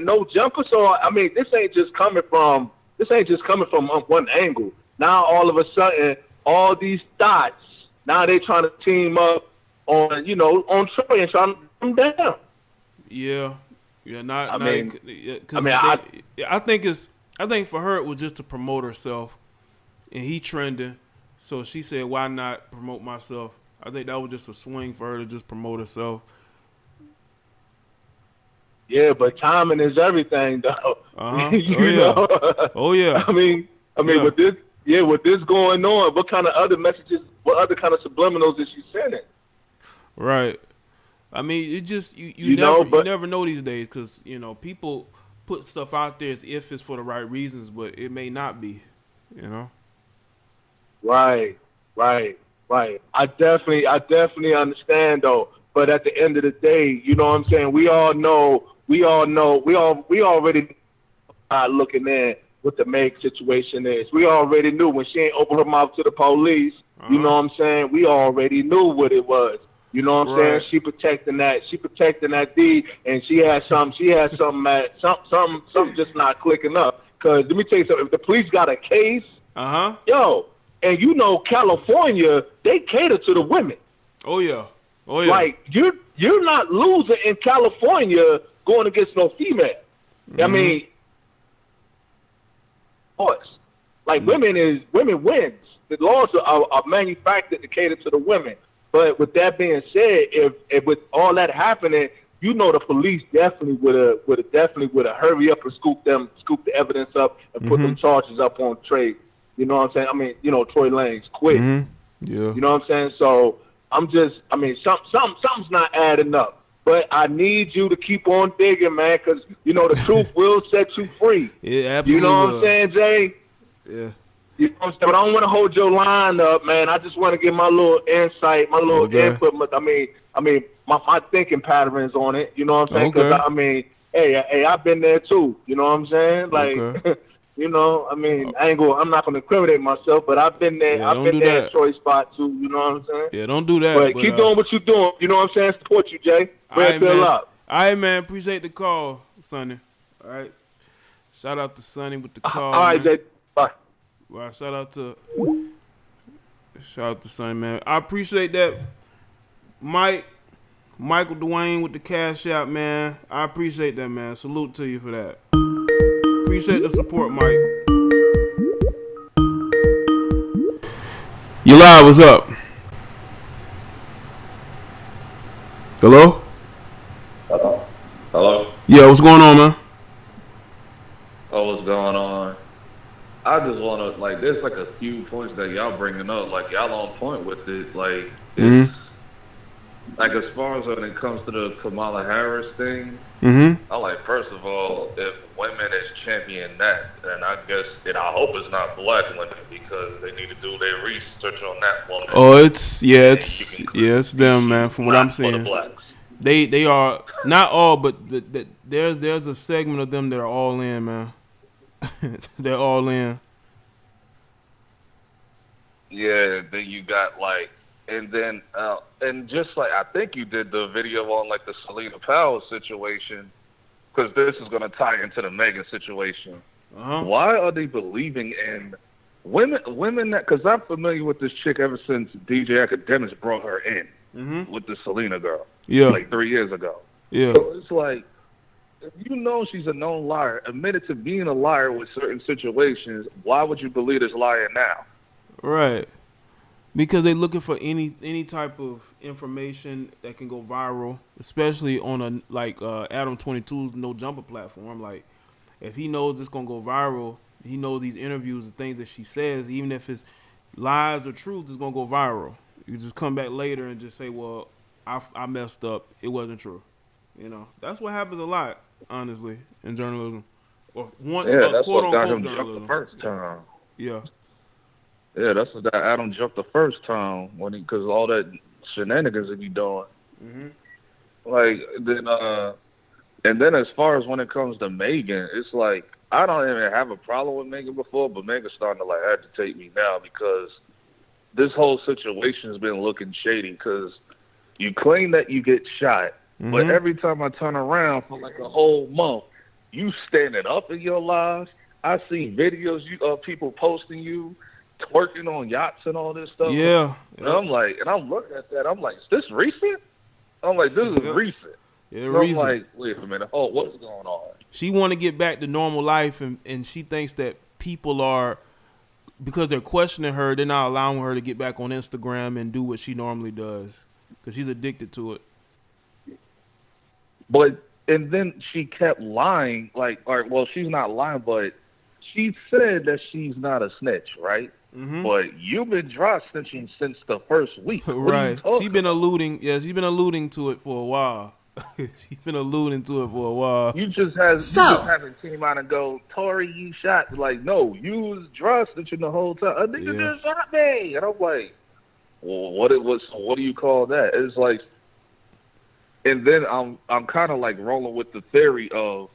no jumper. So I mean, this ain't just coming from one angle. Now all of a sudden, all these thoughts. Now they trying to team up on Troy and trying to put him down. Yeah. I think for her it was just to promote herself, and he trending, so she said, "Why not promote myself?" I think that was just a swing for her to just promote herself. Yeah, but timing is everything, though. Oh You yeah. know. Oh yeah. I mean, Yeah. with this going on, what kind of other messages, what other kind of subliminals is she sending? Right. I mean, it just you never know these days, because people put stuff out there as if it's for the right reasons, but it may not be. Right. I definitely understand though. But at the end of the day, you know what I'm saying? We already looking at what the Meg situation is. We already knew when she ain't opened her mouth to the police. You know what I'm saying? We already knew what it was. You know what I'm saying? She protecting that D, and she had something just not clicking up. Cause let me tell you something. If the police got a case, yo, and California, they cater to the women. Oh yeah. Like you're not losing in California going against no female. I mean, of course, like women wins. The laws are manufactured to cater to the women. But with that being said, if with all that happening, the police definitely would have hurry up and scoop the evidence up and put them charges up on Trey. You know what I'm saying? I mean, Tory Lanez quick. Yeah. You know what I'm saying? So something's not adding up. But I need you to keep on digging, man, because the truth will set you free. Yeah, absolutely. You know what I'm saying, Jay? Yeah. You know what I'm saying? But I don't want to hold your line up, man. I just want to get my little insight, my little input. My thinking patterns on it. You know what I'm saying? Because hey, I've been there too. You know what I'm saying? Like, I'm not gonna incriminate myself, but I've been there. Yeah, I've been there at Troy spot too. You know what I'm saying? Yeah, don't do that. But keep doing what you're doing. You know what I'm saying? Support you, Jay. All right, man. All right, man. Appreciate the call, Sonny. All right. Shout out to Sonny with the call. All right, Jay. Bye. Well, shout out to Sonny, man. I appreciate that, Michael Dwayne with the cash out, man. I appreciate that, man. Salute to you for that. Appreciate the support, Mike. You live? What's up? Hello? Hello? Yeah, what's going on, man? Oh, what's going on? I just want to, there's a few points that y'all bringing up, y'all on point with it. It's, as far as when it comes to the Kamala Harris thing, first of all, if women is championing that, then I hope it's not black women, because they need to do their research on that woman. Oh, it's them, man, from what I'm seeing. They are not all, but there's a segment of them that are all in, man. They're all in. Yeah, then you got and then and just I think you did the video on the Selena Powell situation, because this is going to tie into the Megan situation. Why are they believing in women that? Because I'm familiar with this chick ever since DJ Academics brought her in with the Selena girl. Yeah, 3 years ago. Yeah, so it's if she's a known liar, admitted to being a liar with certain situations, why would you believe this liar now? Right. Because they're looking for any type of information that can go viral, especially on a Adam 22's No Jumper platform. If he knows it's gonna go viral, he knows these interviews and things that she says, even if it's lies or truth, it's gonna go viral. You just come back later and just say, "Well, I messed up. It wasn't true." That's what happens a lot, honestly, in journalism, or that's quote what got unquote him journalism. Jumped the first time. Yeah. Yeah, that's what Adam jumped the first time because all that shenanigans that he doing. And then as far as when it comes to Megan, it's I don't even have a problem with Megan before, but Megan's starting to agitate me now, because this whole situation has been looking shady. Because you claim that you get shot, but every time I turn around for a whole month, you standing up in your lives. I see videos of people posting you twerking on yachts and all this stuff. Yeah. And I'm looking at that. I'm is this recent? I'm this is recent. Yeah, and recent. I'm wait a minute. Oh, what's going on? She want to get back to normal life, and she thinks that people are because they're questioning her, they're not allowing her to get back on Instagram and do what she normally does because she's addicted to it. But and then she kept lying, like, or well, she's not lying, but she said that she's not a snitch, right? Mm-hmm. But you've been dry snitching since the first week. Right. She's been alluding. Yeah, she's been alluding to it for a while. She's been alluding to it for a while. You just haven't came out and go, Tory, you shot. Like, no, you was dry snitching the whole time. A nigga just shot me, and I'm like, well, what do you call that? It's like, and then I'm kind of like rolling with the theory of,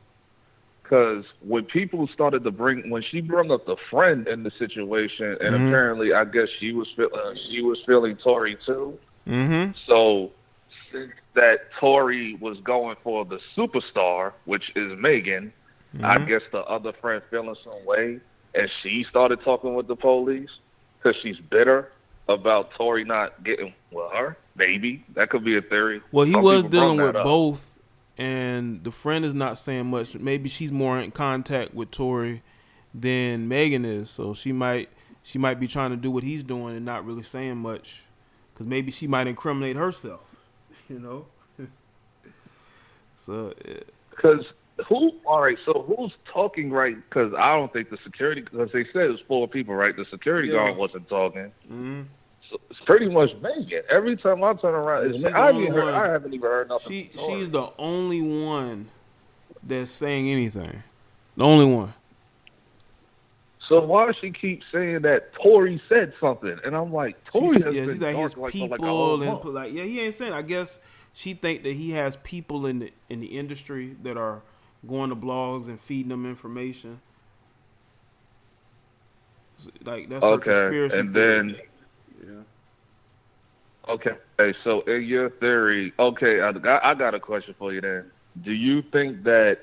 because when people started to when she brought up the friend in the situation, and apparently I guess she was feeling Tory too. Mm-hmm. So since that Tory was going for the superstar, which is Megan, I guess the other friend feeling some way, and she started talking with the police because she's bitter about Tory not getting with her. Maybe that could be a theory. Well, he was dealing with both, and the friend is not saying much. Maybe she's more in contact with Tory than Megan is, so she might be trying to do what he's doing and not really saying much, because maybe she might incriminate herself, you know. So, because who's talking right? Because I don't think the security, because they said it was 4 people, right? The security guard wasn't talking. Mm-hmm. So it's pretty much Megan. Every time I turn around, I haven't even heard nothing. She's the only one that's saying anything. The only one. So why does she keep saying that Tory said something? And I'm like, Tory has been she's like his like, people for like a whole month. and like, he ain't saying. I guess she think that he has people in the industry that are going to blogs and feeding them information. Like that's her conspiracy and theory. Then okay, so in your theory, I got a question for you then. Do you think that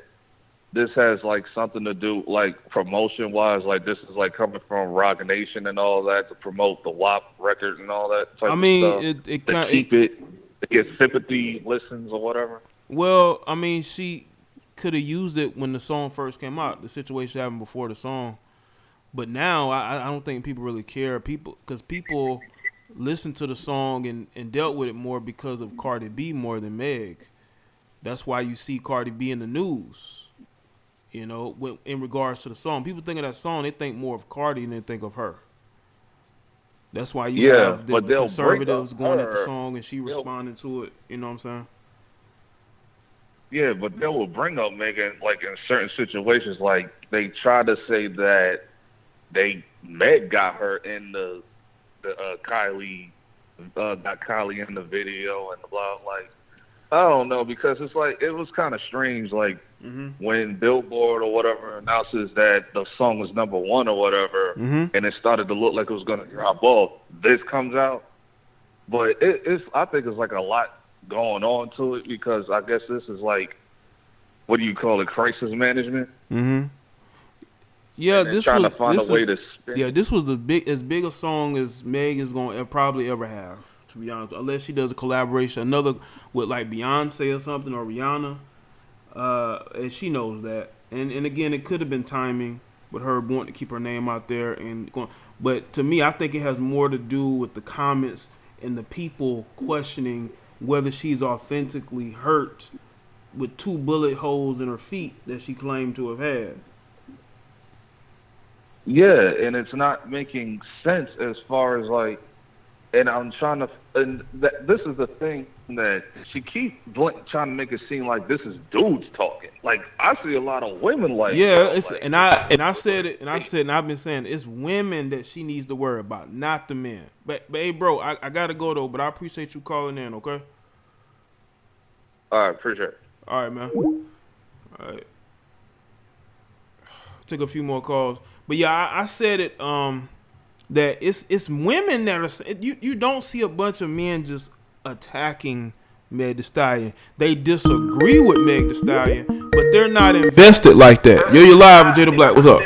this has like something to do like promotion wise, like this is like coming from Rock Nation and all that to promote the WAP record and all that type of stuff? it to keep it to get sympathy listens or whatever? Well, I mean, she could have used it when the song first came out. The situation happened before the song, but now I don't think people really care. People listened to the song and dealt with it more because of Cardi B more than Meg. That's why you see Cardi B in the news. You know, in regards to the song, people think of that song, they think more of Cardi than they think of her. That's why you have the conservatives going at the song and she responding to it. You know what I'm saying? Yeah, but they will bring up Megan like in certain situations. Like they try to say that Meg got her in the Kylie got Kylie in the video and blah. Like I don't know, because it's like it was kind of strange. Like when Billboard or whatever announces that the song was #1 or whatever, and it started to look like it was going to drop off. This comes out, but I think it's like a lot going on to it, because I guess this is like, what do you call it, crisis management? Yeah, this trying to find a way to spin. Yeah, this was as big a song as Meg is going to probably ever have, to be honest, unless she does a collaboration, another with like Beyonce or something, or Rihanna, and she knows that. And again, it could have been timing with her wanting to keep her name out there and going. But to me, I think it has more to do with the comments and the people questioning whether she's authentically hurt with 2 bullet holes in her feet that she claimed to have had. Yeah, and it's not making sense as far as like, and I'm trying to, and this is the thing that she keeps trying to make it seem like this is dudes talking. Like I see a lot of women like, and I said it, and I've been saying it's women that she needs to worry about, not the men. But hey, bro, I gotta go though. But I appreciate you calling in. Okay. All right, appreciate it. All right, man. All right. Take a few more calls. But yeah, I said it. That it's women that are. You don't see a bunch of men just attacking Meg Thee Stallion. They disagree with Meg Thee Stallion, but they're not invested like that. You're live with Jada Black. What's up?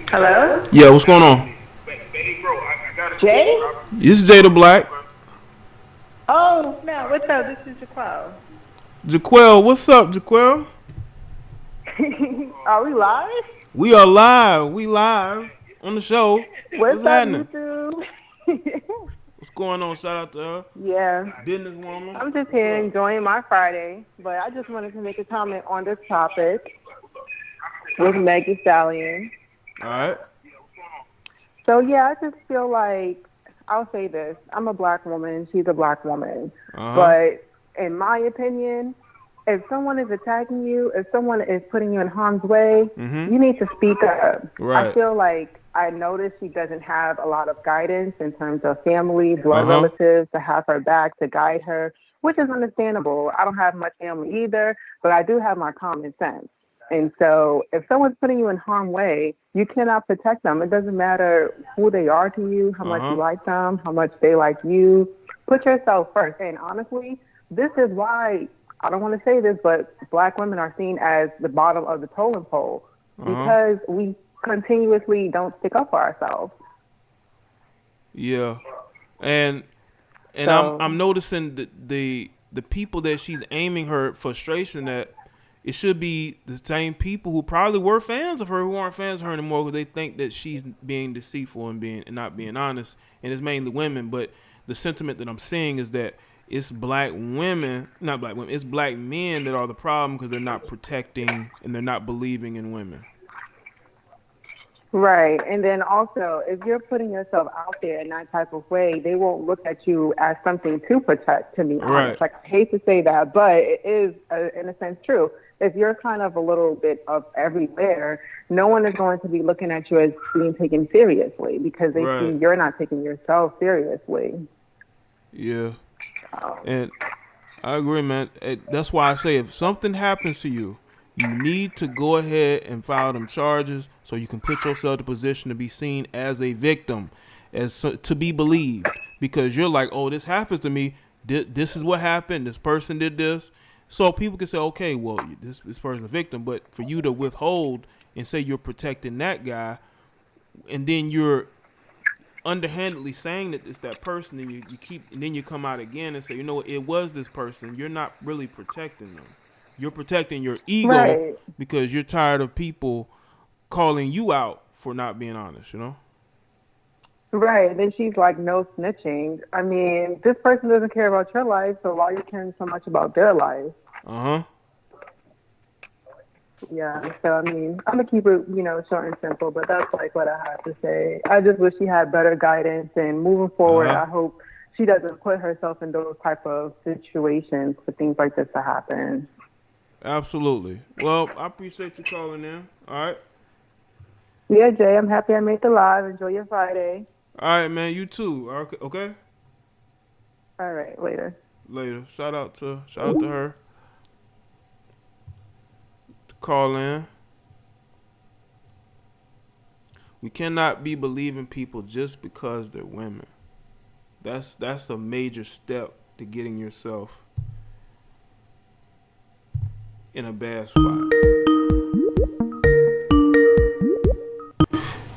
Hello? Yeah, what's going on? Jay? This is Jada Black. Oh, no, what's up? This is Jaquel. Jaquel, what's up, Jaquel? Are we live? We are live. We live on the show. What's up, happening? YouTube? What's going on? Shout out to her. Yeah. Businesswoman. I'm just here enjoying my Friday, but I just wanted to make a comment on this topic with Meg Thee Stallion. All right. So, yeah, I just feel like, I'll say this. I'm a black woman. She's a black woman. But in my opinion, if someone is attacking you, if someone is putting you in harm's way, you need to speak up. Right. I feel like I noticed she doesn't have a lot of guidance in terms of family, blood relatives to have her back, to guide her, which is understandable. I don't have much family either, but I do have my common sense. And so if someone's putting you in harm's way, you cannot protect them. It doesn't matter who they are to you, how much you like them, how much they like you. Put yourself first. And honestly, this is why, I don't want to say this, but black women are seen as the bottom of the totem pole because we continuously don't stick up for ourselves. Yeah. And so, I'm noticing the people that she's aiming her frustration at, it should be the same people who probably were fans of her who aren't fans of her anymore because they think that she's being deceitful and not being honest, and it's mainly women. But the sentiment that I'm seeing is that it's black women, not black women, it's black men that are the problem because they're not protecting and they're not believing in women. Right. And then also, if you're putting yourself out there in that type of way, they won't look at you as something to protect, to be honest. Like, I hate to say that, but it is, in a sense, true. If you're kind of a little bit of everywhere, no one is going to be looking at you as being taken seriously because they see you're not taking yourself seriously. Yeah. And I agree, man. That's why I say if something happens to you, you need to go ahead and file them charges so you can put yourself in a position to be seen as a victim, to be believed. Because you're like, oh, this happens to me. This is what happened. This person did this. So people can say, okay, well, this person's a victim. But for you to withhold and say you're protecting that guy, and then you're underhandedly saying that it's that person, and and then you come out again and say, you know what, it was this person. You're not really protecting them. You're protecting your ego because you're tired of people calling you out for not being honest, you know? Right. Then she's like, no snitching. I mean, this person doesn't care about your life, so why are you caring so much about their life? Yeah. So, I mean, I'm going to keep it, short and simple, but that's like what I have to say. I just wish she had better guidance, and moving forward, I hope she doesn't put herself in those type of situations for things like this to happen. Absolutely. Well, I appreciate you calling in. All right. Yeah, Jay, I'm happy I made the live. Enjoy your Friday. All right, man. You too. Okay. All right. Later. Shout out to her. To call in. We cannot be believing people just because they're women. That's a major step to getting yourself in a bad spot.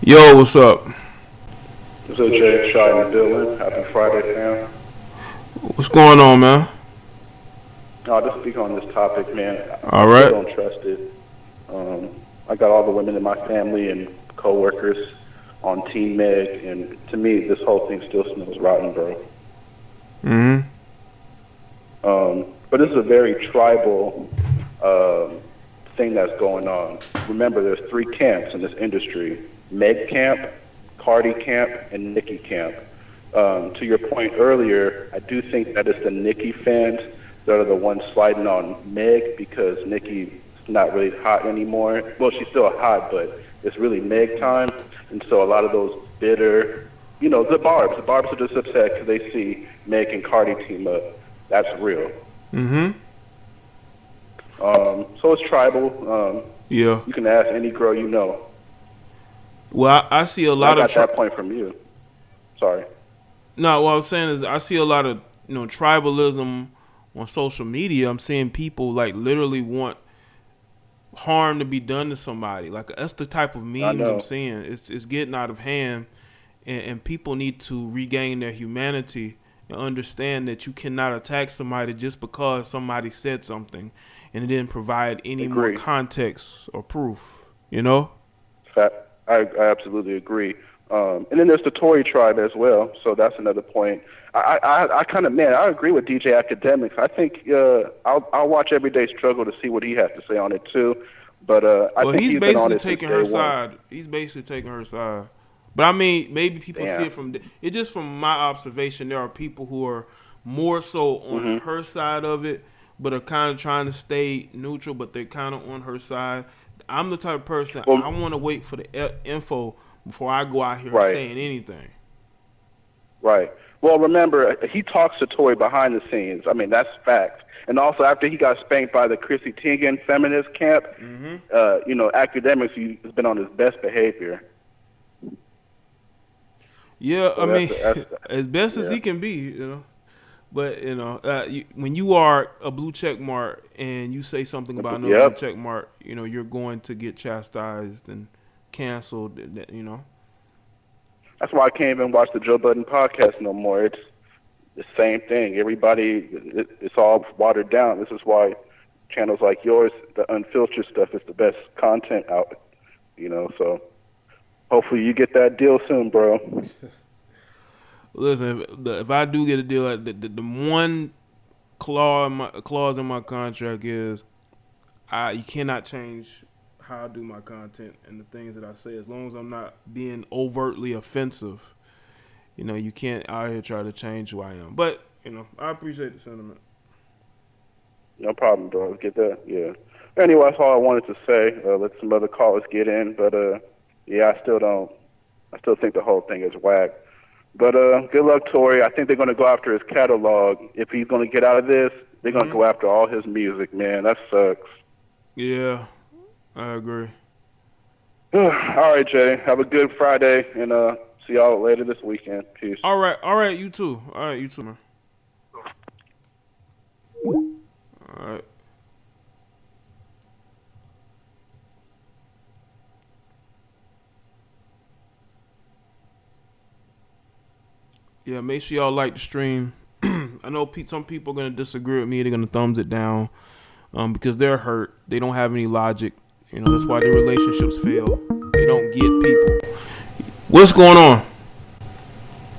Yo, what's up? What's up, Jay? Shy and Dylan. Happy Friday, fam. What's going on, man? I'll just speak on this topic, man. All right. I don't trust it. I got all the women in my family and coworkers on Team Meg, and to me, this whole thing still smells rotten, bro. But this is a very tribal thing that's going on. Remember, there's 3 camps in this industry: Meg camp, Cardi camp, and Nicki camp. To your point earlier, I do think that it's the Nicki fans that are the ones sliding on Meg because Nicki's not really hot anymore. Well, she's still hot, but it's really Meg time. And so a lot of those bitter, the Barbs are just upset because they see Meg and Cardi team up. That's real. So it's tribal. Yeah. You can ask any girl you know. Well, I see a lot I of got that point from you. Sorry. No, what I was saying is I see a lot of tribalism on social media. I'm seeing people like literally want harm to be done to somebody. Like that's the type of memes I'm seeing. It's getting out of hand, and people need to regain their humanity and understand that you cannot attack somebody just because somebody said something and it didn't provide any more context or proof. I absolutely agree. And then there's the Tory tribe as well. So that's another point. I kind of, man, I agree with DJ Academics. I think I'll watch Everyday Struggle to see what he has to say on it too. But I think he's he's been on basically it taking since her day one. side. He's basically taking her side. But I mean, maybe people see it from it just from my observation. There are people who are more so on her side of it, but are kind of trying to stay neutral. But they're kind of on her side. I'm the type of person I want to wait for the info before I go out here saying anything. Right. Well, remember, he talks to Tory behind the scenes. I mean, that's fact. And also, after he got spanked by the Chrissy Teigen feminist camp, Academics has been on his best behavior. Yeah, So I mean, as best as he can be, But, when you are a blue check mark and you say something about another blue check mark, you're going to get chastised and canceled, That's why I can't even watch the Joe Budden podcast no more. It's the same thing. Everybody, it's all watered down. This is why channels like yours, the unfiltered stuff, is the best content out, so hopefully you get that deal soon, bro. Listen, if I do get a deal, the one clause in my contract is you cannot change how I do my content and the things that I say, as long as I'm not being overtly offensive. You can't out here try to change who I am. But, I appreciate the sentiment. No problem, bro. Get that. Yeah. Anyway, that's all I wanted to say. Let some other callers get in. But, I still think the whole thing is whack. But good luck, Tory. I think they're going to go after his catalog. If he's going to get out of this, they're going to go after all his music, man. That sucks. Yeah, I agree. All right, Jay. Have a good Friday, and see y'all later this weekend. Peace. All right, you too. All right, you too, man. All right. Yeah, make sure y'all like the stream. I know some people are going to disagree with me. They're going to thumbs it down because they're hurt. They don't have any logic. That's why their relationships fail. They don't get people. What's going on?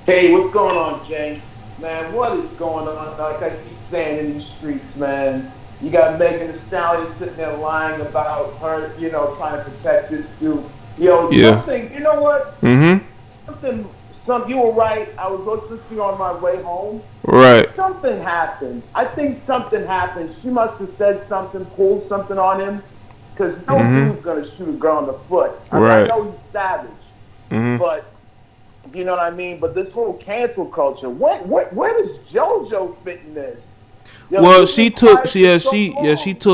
Hey, what's going on, Jay? Man, what is going on? Like I keep saying in these streets, man. You got Megan Thee Stallion sitting there lying about her, trying to protect this dude. Something, you know what? You were right. I was listening to you on my way home. Right. Something happened. I think something happened. She must have said something, pulled something on him, because no dude's going to shoot a girl in the foot. I know he's savage, but you know what I mean? But this whole cancel culture, where does JoJo fit in this? Well, she took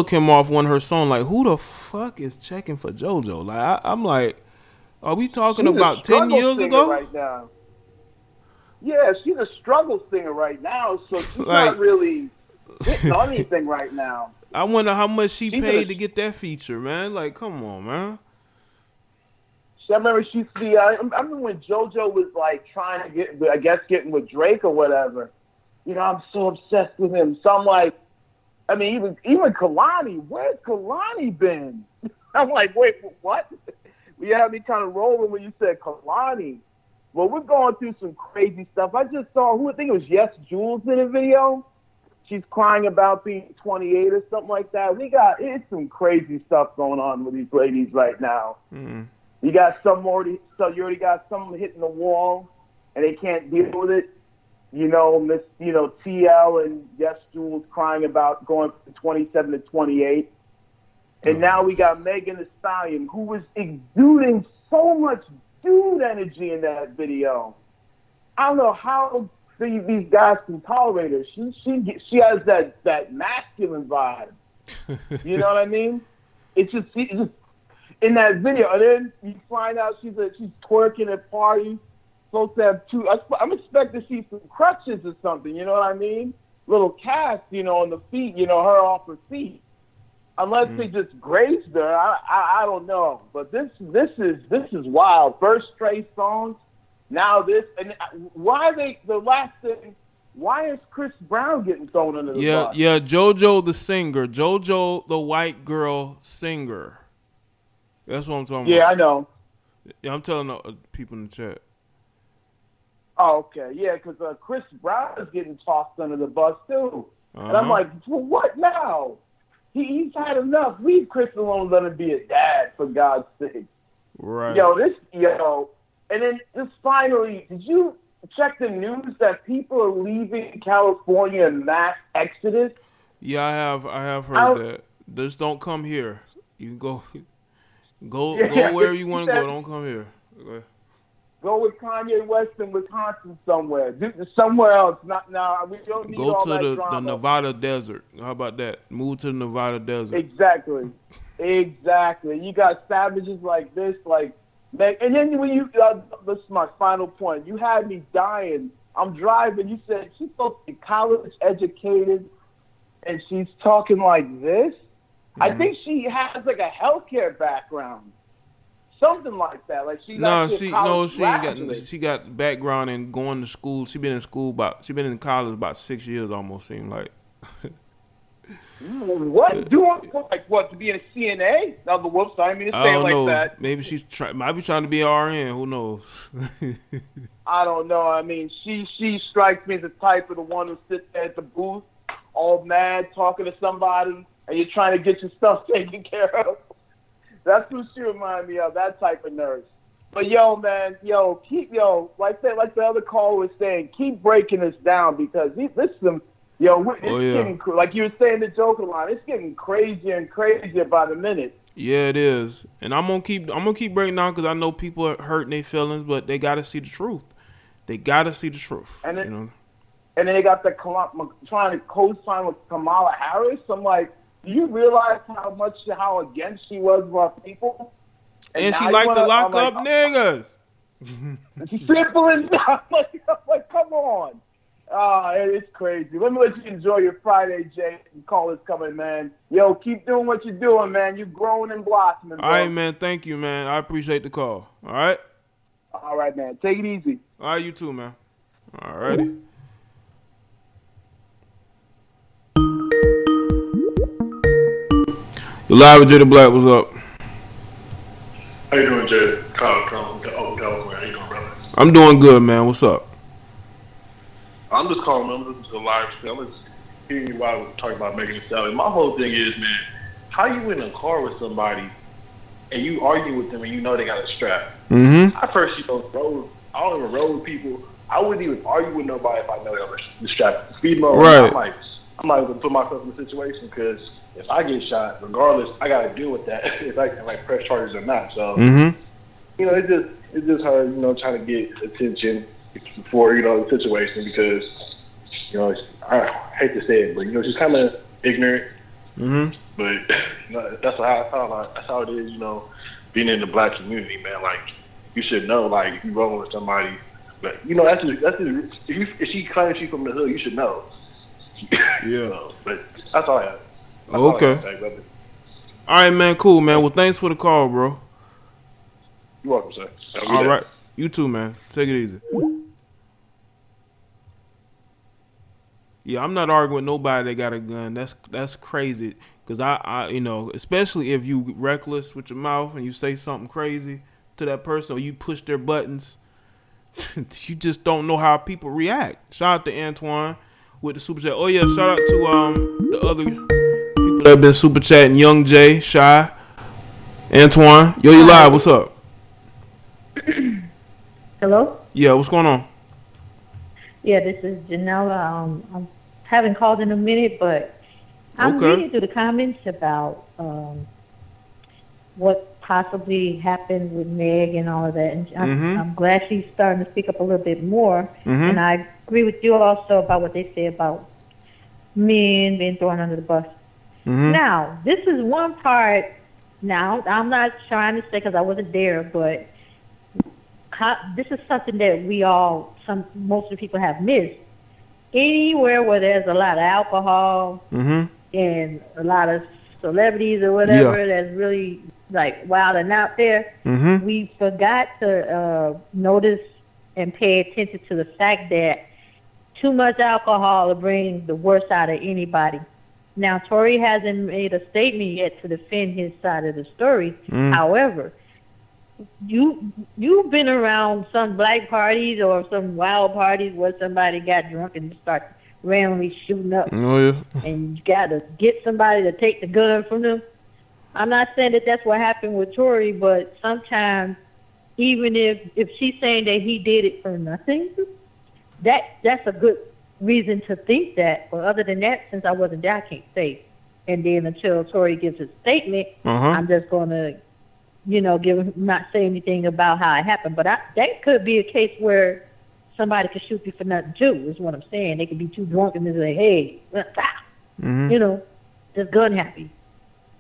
him off one of her songs. Like, who the fuck is checking for JoJo? Like, I'm like, are we talking about 10 years ago? Right now. Yeah, she's a struggle singer right now, so she's not really hitting on anything right now. I wonder how much she paid to get that feature, man. Like, come on, man. I remember she used to be. I remember when JoJo was like trying to getting with Drake or whatever. I'm so obsessed with him. So I'm like, I mean, even Kalani. Where's Kalani been? I'm like, wait, what? You had me kind of rolling when you said Kalani. Well, we're going through some crazy stuff. I just saw I think it was Yes Jules in a video. She's crying about being 28 or something like that. It's some crazy stuff going on with these ladies right now. You got you already got some hitting the wall, and they can't deal with it. Miss TL and Yes Jules crying about going from 27 to 28. And now we got Megan Thee Stallion, who was exuding so much dude energy in that video. I don't know how these guys can tolerate her. She has that masculine vibe. You know what I mean? It's just in that video, and then you find out she's twerking at parties. Supposed to have two. I'm expecting to see some crutches or something. You know what I mean? Little cast, on the feet. Her off her feet. Unless they just grazed her, I don't know. But this is wild. First Stray songs, now this, and why is Chris Brown getting thrown under the bus? Yeah, JoJo the singer, JoJo the white girl singer. That's what I'm talking about. Yeah, I know. Yeah, I'm telling the people in the chat. Oh, okay, yeah, because Chris Brown is getting tossed under the bus too, and I'm like, well, what now? He's had enough. Leave Chris alone. Let him be a dad, for God's sake. Right. And then just finally, did you check the news that people are leaving California in mass exodus? Yeah, I have heard that. Just don't come here. You can go wherever you want to go. Don't come here. Okay. Go with Kanye West in Wisconsin somewhere. Somewhere else. Not now. We don't need all that drama. Go to the Nevada desert. How about that? Move to the Nevada desert. Exactly. You got savages like this, like, and then when you, this is my final point. You had me dying. I'm driving. You said she's supposed to be college educated, and she's talking like this. I think she has like a healthcare background. Something like that. Like she got background in going to school. She been in college about 6 years almost, seemed like. What? Doing to be a CNA? No, the whoops, I didn't mean to say it like that. Maybe might be trying to be an RN, who knows? I don't know. I mean, she strikes me as the type of the one who sits there at the booth all mad talking to somebody and you're trying to get your stuff taken care of. That's who she reminds me of, that type of nurse. But man, like the other caller was saying, keep breaking this down because this is some, getting, like you were saying the joke line, it's getting crazier and crazier by the minute. Yeah, it is, and I'm gonna keep breaking down because I know people are hurting their feelings, but they gotta see the truth. And then they got trying to co-sign with Kamala Harris. I'm like, do you realize how against she was of our people? And she liked to lock up niggas. Simple and I'm like, come on. It's crazy. Let me let you enjoy your Friday, Jay. The call is coming, man. Yo, keep doing what you're doing, man. You're growing and blossoming, bro. All right, man. Thank you, man. I appreciate the call. All right? All right, man. Take it easy. All right, you too, man. All righty. You live with Jay the Black. What's up? How you doing, Jay? Kyle from California. How you doing, brother? I'm doing good, man. What's up? I'm just calling. I'm listening to the live stream. I'm just hearing you while we're talking about Megan Thee Stallion. My whole thing is, man, how you in a car with somebody and you argue with them and you know they got a strap? Mm-hmm. I first, I don't even roll with people. I wouldn't even argue with nobody if I know they have the strap. Speed mode, right. I'm not even put myself in the situation because if I get shot, regardless, I got to deal with that if I can press charges or not. So, it's just her, trying to get attention for, the situation because, I hate to say it, but, she's kind of ignorant. Mm-hmm. But that's how it is, being in the black community, man. Like, you should know, if you're rolling with somebody. But, that's just if she claims she's from the hood, you should know. Yeah. But that's all I have. Okay. All right, man. Cool, man. Well, thanks for the call, bro. You're welcome, sir. All right. You too, man. Take it easy. Yeah, I'm not arguing with nobody that got a gun. That's crazy. Because I especially if you reckless with your mouth and you say something crazy to that person or you push their buttons, you just don't know how people react. Shout out to Antoine with the super chat. Oh yeah, shout out to the other people that have been super chatting. Young Jay, Shy, Antoine. Yo, you live? What's up? Hello. Yeah, what's going on? Yeah, this is Janella. I haven't called in a minute, but I'm reading through the comments about what possibly happened with Meg and all of that, and I'm glad she's starting to speak up a little bit more. And I agree with you also about what they say about men being thrown under the bus. Now, this is one part. Now, I'm not trying to say because I wasn't there, but this is something that most of the people have missed. Anywhere where there's a lot of alcohol and a lot of celebrities or whatever that's really wilding out there, we forgot to notice and pay attention to the fact that too much alcohol will bring the worst out of anybody. Now, Tory hasn't made a statement yet to defend his side of the story. However, you've been around some black parties or some wild parties where somebody got drunk and start randomly shooting up, and you gotta get somebody to take the gun from them. I'm not saying that that's what happened with Tory, but sometimes even if she's saying that he did it for nothing, that's a good reason to think that. But other than that, since I wasn't there, I can't say. And then until Tory gives his statement, I'm just gonna, not say anything about how it happened. But that could be a case where somebody could shoot you for nothing too. Is what I'm saying. They could be too drunk and they say, "Hey, just gun happy."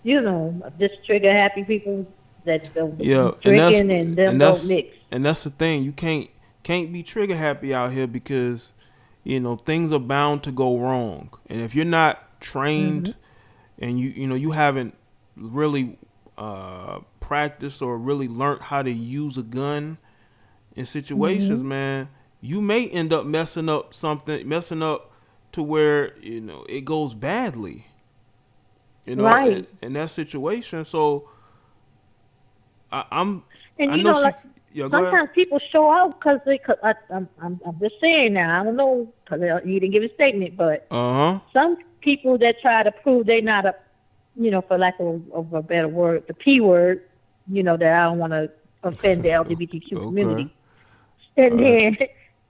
Just trigger happy people that don't drinking and them don't mix. And that's the thing. You can't be trigger happy out here because things are bound to go wrong. And if you're not trained and you haven't really practiced or really learned how to use a gun in situations, man, you may end up messing up to where it goes badly. Right. In that situation. So I'm. And I know sometimes people show out because I'm just saying now. I don't know because you didn't give a statement, but some people that try to prove they're not for lack of a better word, the P word, that I don't want to offend the LGBTQ community, and then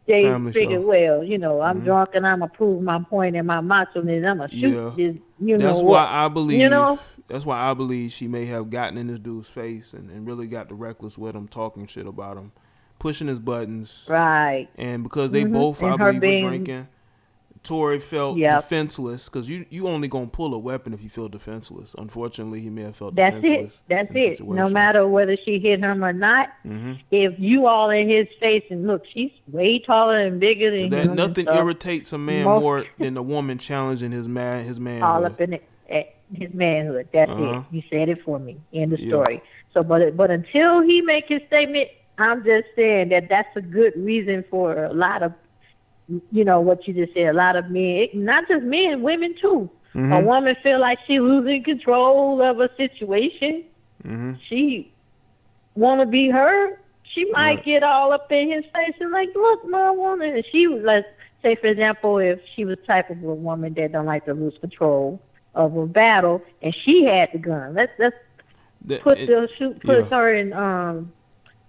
they figure, well, I'm drunk and I'm gonna prove my point and my macho, and I'm gonna shoot this. That's why I believe. That's why I believe she may have gotten in this dude's face and really got the reckless with him, talking shit about him, pushing his buttons. Right. And because they both, I believe, were drinking, Tory felt defenseless because you only gonna pull a weapon if you feel defenseless. Unfortunately, he may have felt defenseless. That's it. No matter whether she hit him or not, if you all in his face and look, she's way taller and bigger than him. Nothing irritates a man more than a woman challenging his manhood. All up in his manhood. That's it. You said it for me. End of story. So, but until he make his statement, I'm just saying that's a good reason for a lot of. What you just said, a lot of men, not just men, women too. A woman feel like she losing control of a situation. She want to be heard. She might get all up in his face and like, look, my woman. And she was, let's say, for example, if she was type of a woman that don't like to lose control of a battle and she had the gun. Let's put her in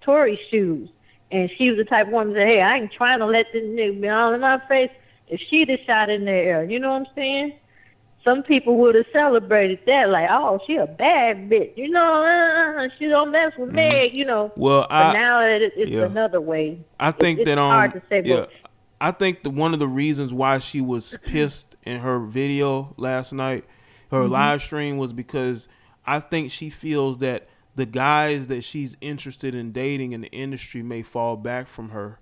Tory's shoes. And she was the type of woman that, hey, I ain't trying to let this nigga be all in my face. If she'd have shot in the air, you know what I'm saying? Some people would have celebrated that, like, oh, she a bad bitch. She don't mess with Meg, Well, but now it's another way. I think it's hard to say, but I think one of the reasons why she was pissed in her video last night, her live stream, was because I think she feels that the guys that she's interested in dating in the industry may fall back from her.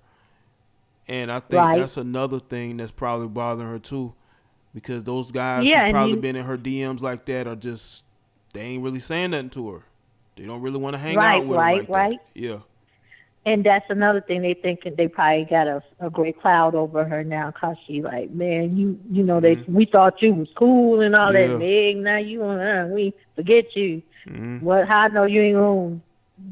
And I think that's another thing that's probably bothering her too. Because those guys who probably been in her DMs like that are just, they ain't really saying nothing to her. They don't really want to hang out with her like that. Yeah. And that's another thing. They think they probably got a gray cloud over her now because she like, man, we thought you was cool and all that. Meg, now we forget you. How I know you ain't gonna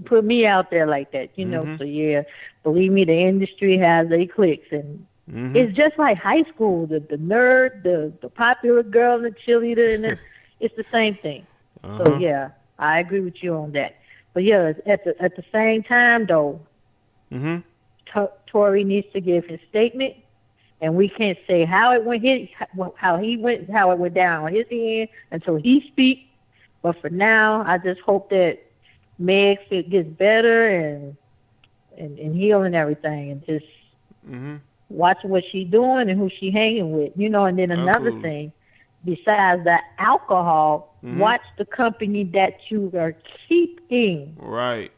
put me out there like that, So believe me, the industry has their cliques, and it's just like high school. The nerd, the popular girl, and the cheerleader, and it's the same thing. So I agree with you on that. But at the same time though, Tory needs to give his statement, and we can't say how it went down on his end until he speaks. But for now, I just hope that Meg gets better and healing everything, and just watching what she's doing and who she hanging with, And then another thing, besides the alcohol, watch the company that you are keeping. Right.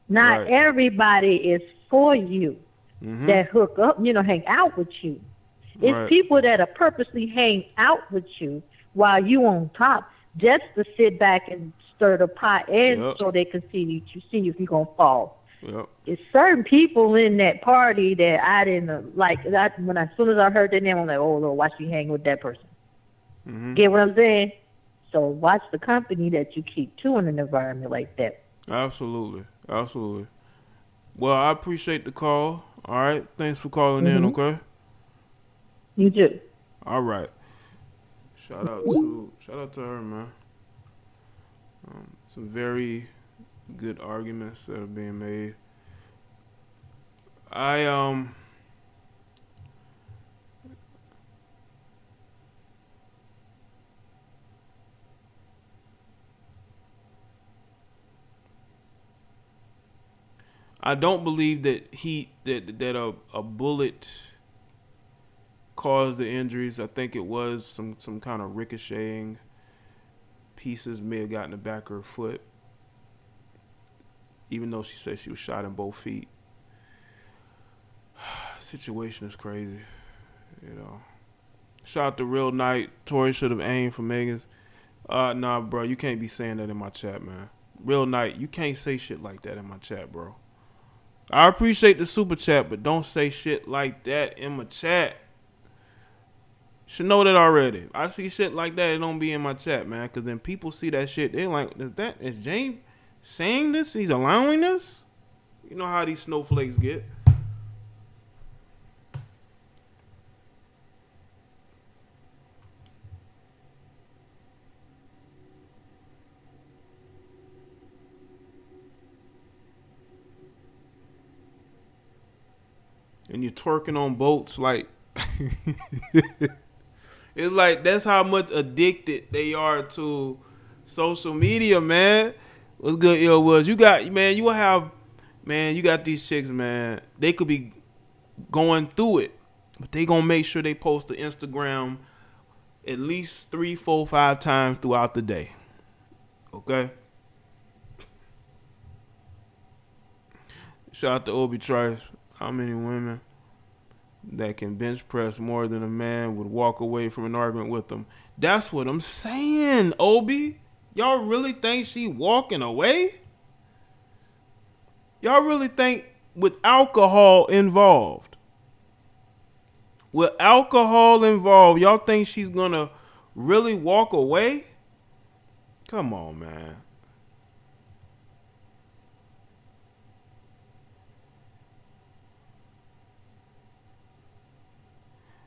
Not everybody is for you that hook up, hang out with you. It's people that are purposely hang out with you while you on top, just to sit back and stir the pot, and so they can see if you're going to fall. It's certain people in that party that I didn't like. As soon as I heard their name, I'm like, oh, Lord, why she hang with that person? Get what I'm saying? So watch the company that you keep too in an environment like that. Absolutely. Well, I appreciate the call. All right. Thanks for calling in, okay? You too. All right. Shout out to her, man. Some very good arguments that are being made. I don't believe that a bullet caused the injuries. I think it was some kind of ricocheting. Pieces may have gotten the back of her foot, even though she said she was shot in both feet. Situation is crazy, you know. Shout out to Real Night. Tori should have aimed for Megan's. Nah, bro, you can't be saying that in my chat, man. Real Night, you can't say shit like that in my chat, bro. I appreciate the super chat, but don't say shit like that in my chat. Should know that already. I see shit like that, it don't be in my chat, man. Because then people see that shit, they're like, is James saying this? He's allowing this? You know how these snowflakes get. And you're twerking on boats like it's like that's how much addicted they are to social media, man. What's good, Ill Woods? You got these chicks, man. They could be going through it, but they gonna make sure they post to Instagram at least 3, 4, 5 times throughout the day. Okay? Shout out to Obi Trice. How many women that can bench press more than a man would walk away from an argument with them? That's what I'm saying, Obi. Y'all really think she walking away? Y'all really think with alcohol involved? With alcohol involved, y'all think she's gonna really walk away? Come on, man.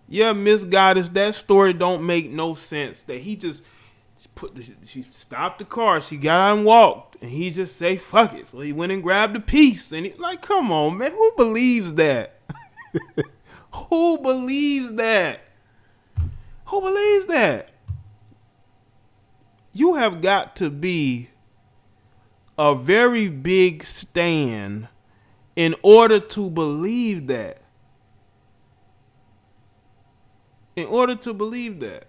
Yeah, Miss Goddess, that story don't make no sense. That he just she stopped the car, she got out and walked, and he just say fuck it. So he went and grabbed a piece, and he like, come on, man, who believes that? Who believes that? Who believes that? You have got to be a very big stan in order to believe that. In order to believe that.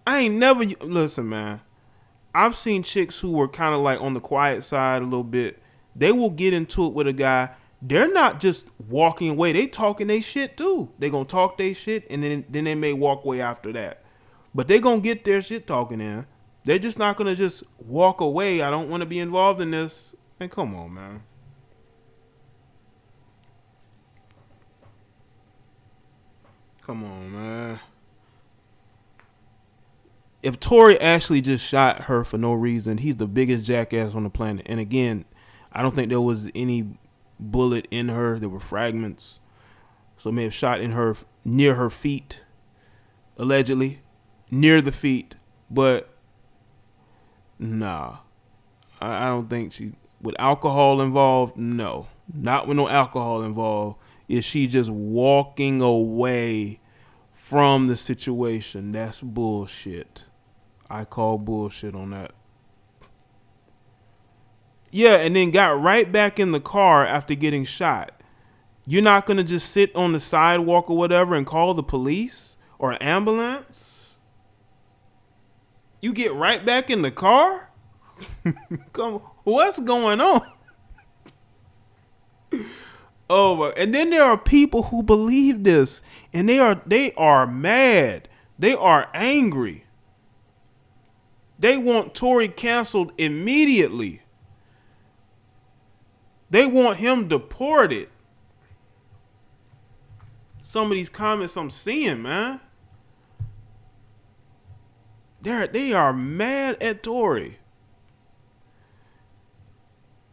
I ain't never, listen, man. I've seen chicks who were kind of like on the quiet side a little bit. They will get into it with a guy. They're not just walking away. They talking they shit too. They gonna talk they shit, and then they may walk away after that. But they gonna get their shit talking in. They're just not gonna just walk away. I don't want to be involved in this. Man, come on, man. Come on, man. If Tory actually just shot her for no reason, he's the biggest jackass on the planet. And again, I don't think there was any bullet in her. There were fragments. So it may have shot in her near her feet, allegedly, near the feet. But nah, I don't think she, with alcohol involved, no. Not with no alcohol involved. Is she just walking away from the situation? That's bullshit. I call bullshit on that. Yeah, and then got right back in the car after getting shot. You're not going to just sit on the sidewalk or whatever and call the police or an ambulance? You get right back in the car? Come on. What's going on? Oh, and then there are people who believe this, and they are mad. They are angry. They want Tory canceled immediately. They want him deported. Some of these comments I'm seeing, man. They are mad at Tory.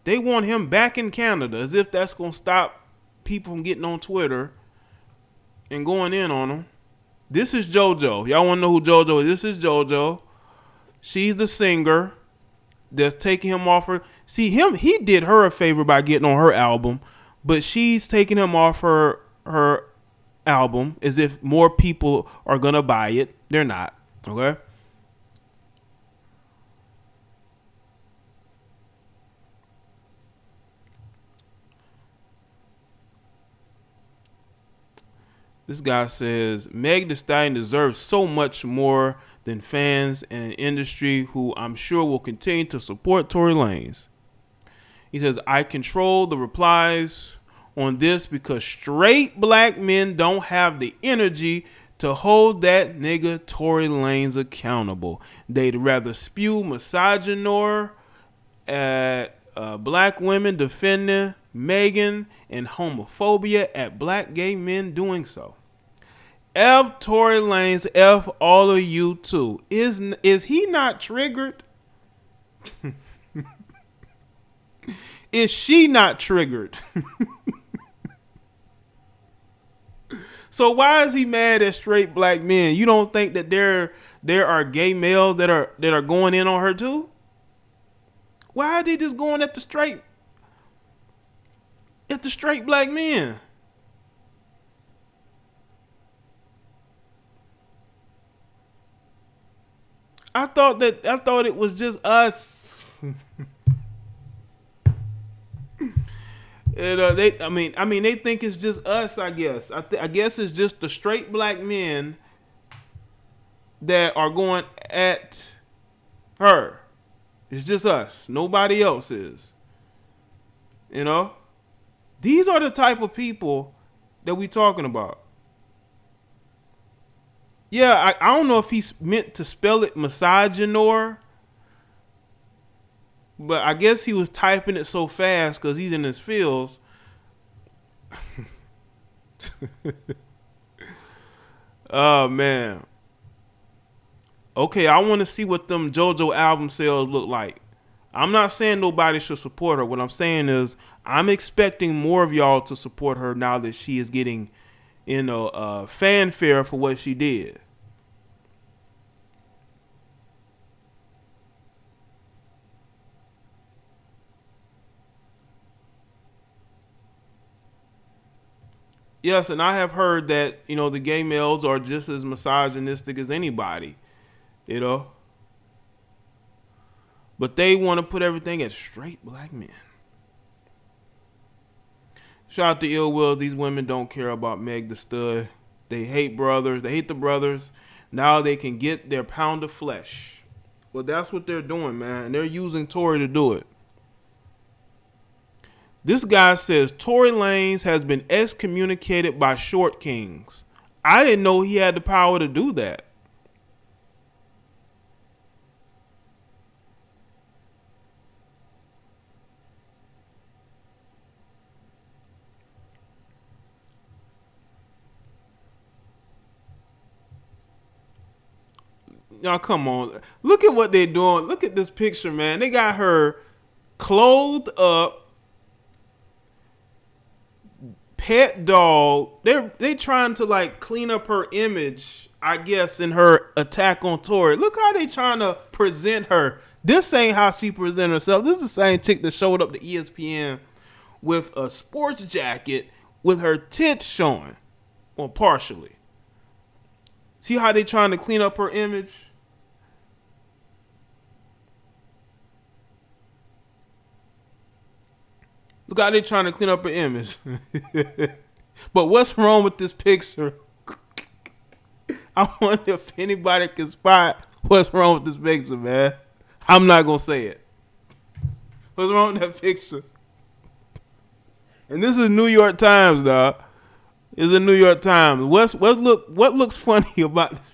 They want him back in Canada, as if that's gonna stop people from getting on Twitter and going in on him. This is JoJo. Y'all want to know who JoJo is? This is JoJo. She's the singer that's taking him off her. See him, he did her a favor by getting on her album, but she's taking him off her album as if more people are gonna buy it. They're not. Okay. This guy says, Meg Thee Stallion deserves so much more than fans and an industry who I'm sure will continue to support Tory Lanez. He says, I control the replies on this because straight black men don't have the energy to hold that nigga Tory Lanez accountable. They'd rather spew misogynoir at black women defending Megan and homophobia at black gay men doing so. F Tory Lanez, F all of you too. Is he not triggered? Is she not triggered? So why is he mad at straight black men? You don't think that there are gay males that are going in on her too? Why are they just going at the straight black men? I thought it was just us. They think it's just us. I guess. I guess it's just the straight black men that are going at her. It's just us. Nobody else is. You know, these are the type of people that we talking about. Yeah, I don't know if he's meant to spell it misogynoir, but I guess he was typing it so fast because he's in his fields. Oh, man. Okay, I want to see what them JoJo album sales look like. I'm not saying nobody should support her. What I'm saying is I'm expecting more of y'all to support her now that she is getting fanfare for what she did. Yes, and I have heard that, the gay males are just as misogynistic as anybody, But they want to put everything at straight black men. Shout out to Ill Will. These women don't care about Meg the Stud. They hate brothers. They hate the brothers. Now they can get their pound of flesh. Well, that's what they're doing, man. And they're using Tory to do it. This guy says Tory Lanez has been excommunicated by short kings. I didn't know he had the power to do that. Y'all, come on. Look at what they're doing. Look at this picture, man. They got her clothed up. Pet dog. They trying to clean up her image, I guess, in her attack on Tory. Look how they trying to present her. This ain't how she present herself. This is the same chick that showed up to ESPN with a sports jacket with her tits showing. Well, partially. See how they trying to clean up her image? Look how they trying to clean up her image. But what's wrong with this picture? I wonder if anybody can spot what's wrong with this picture, man. I'm not going to say it. What's wrong with that picture? And this is New York Times, dog. It's a New York Times. What looks funny about this picture?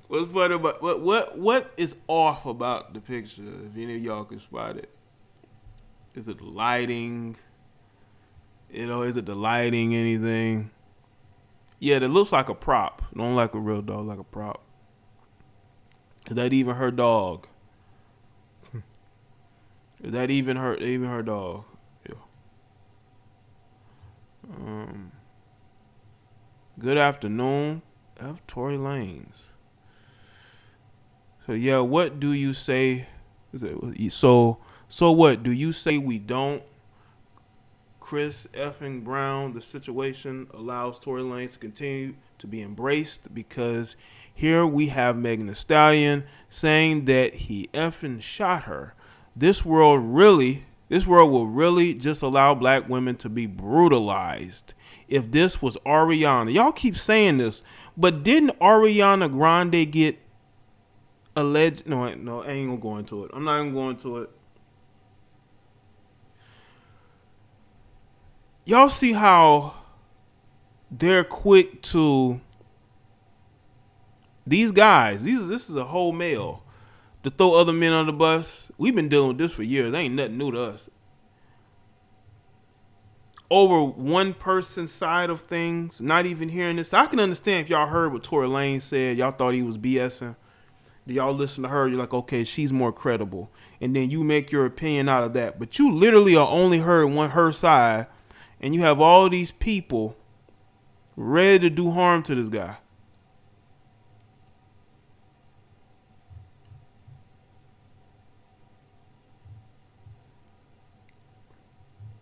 What's funny about what is off about the picture? If any of y'all can spot it, is it the lighting? Is it the lighting? Anything? Yeah, it looks like a prop. Don't like a real dog, like a prop. Is that even her dog? Is that even her dog? Yeah. Good afternoon, F. Tory Lanez. So yeah, what do you say? So what do you say we don't? Chris effing Brown, the situation allows Tory Lanez to continue to be embraced because here we have Megan Thee Stallion saying that he effing shot her. This world will really just allow black women to be brutalized. If this was Ariana, y'all keep saying this, but didn't Ariana Grande get alleged? No, I ain't gonna go into it. I'm not even going to it. Y'all see how they're quick to these guys. This is a whole male to throw other men on the bus. We've been dealing with this for years. Ain't nothing new to us. Over one person's side of things, not even hearing this. I can understand if y'all heard what Tory Lanez said. Y'all thought he was BSing. Y'all listen to her. You're like, okay, she's more credible. And then you make your opinion out of that. But you literally are only heard her side. And you have all these people ready to do harm to this guy.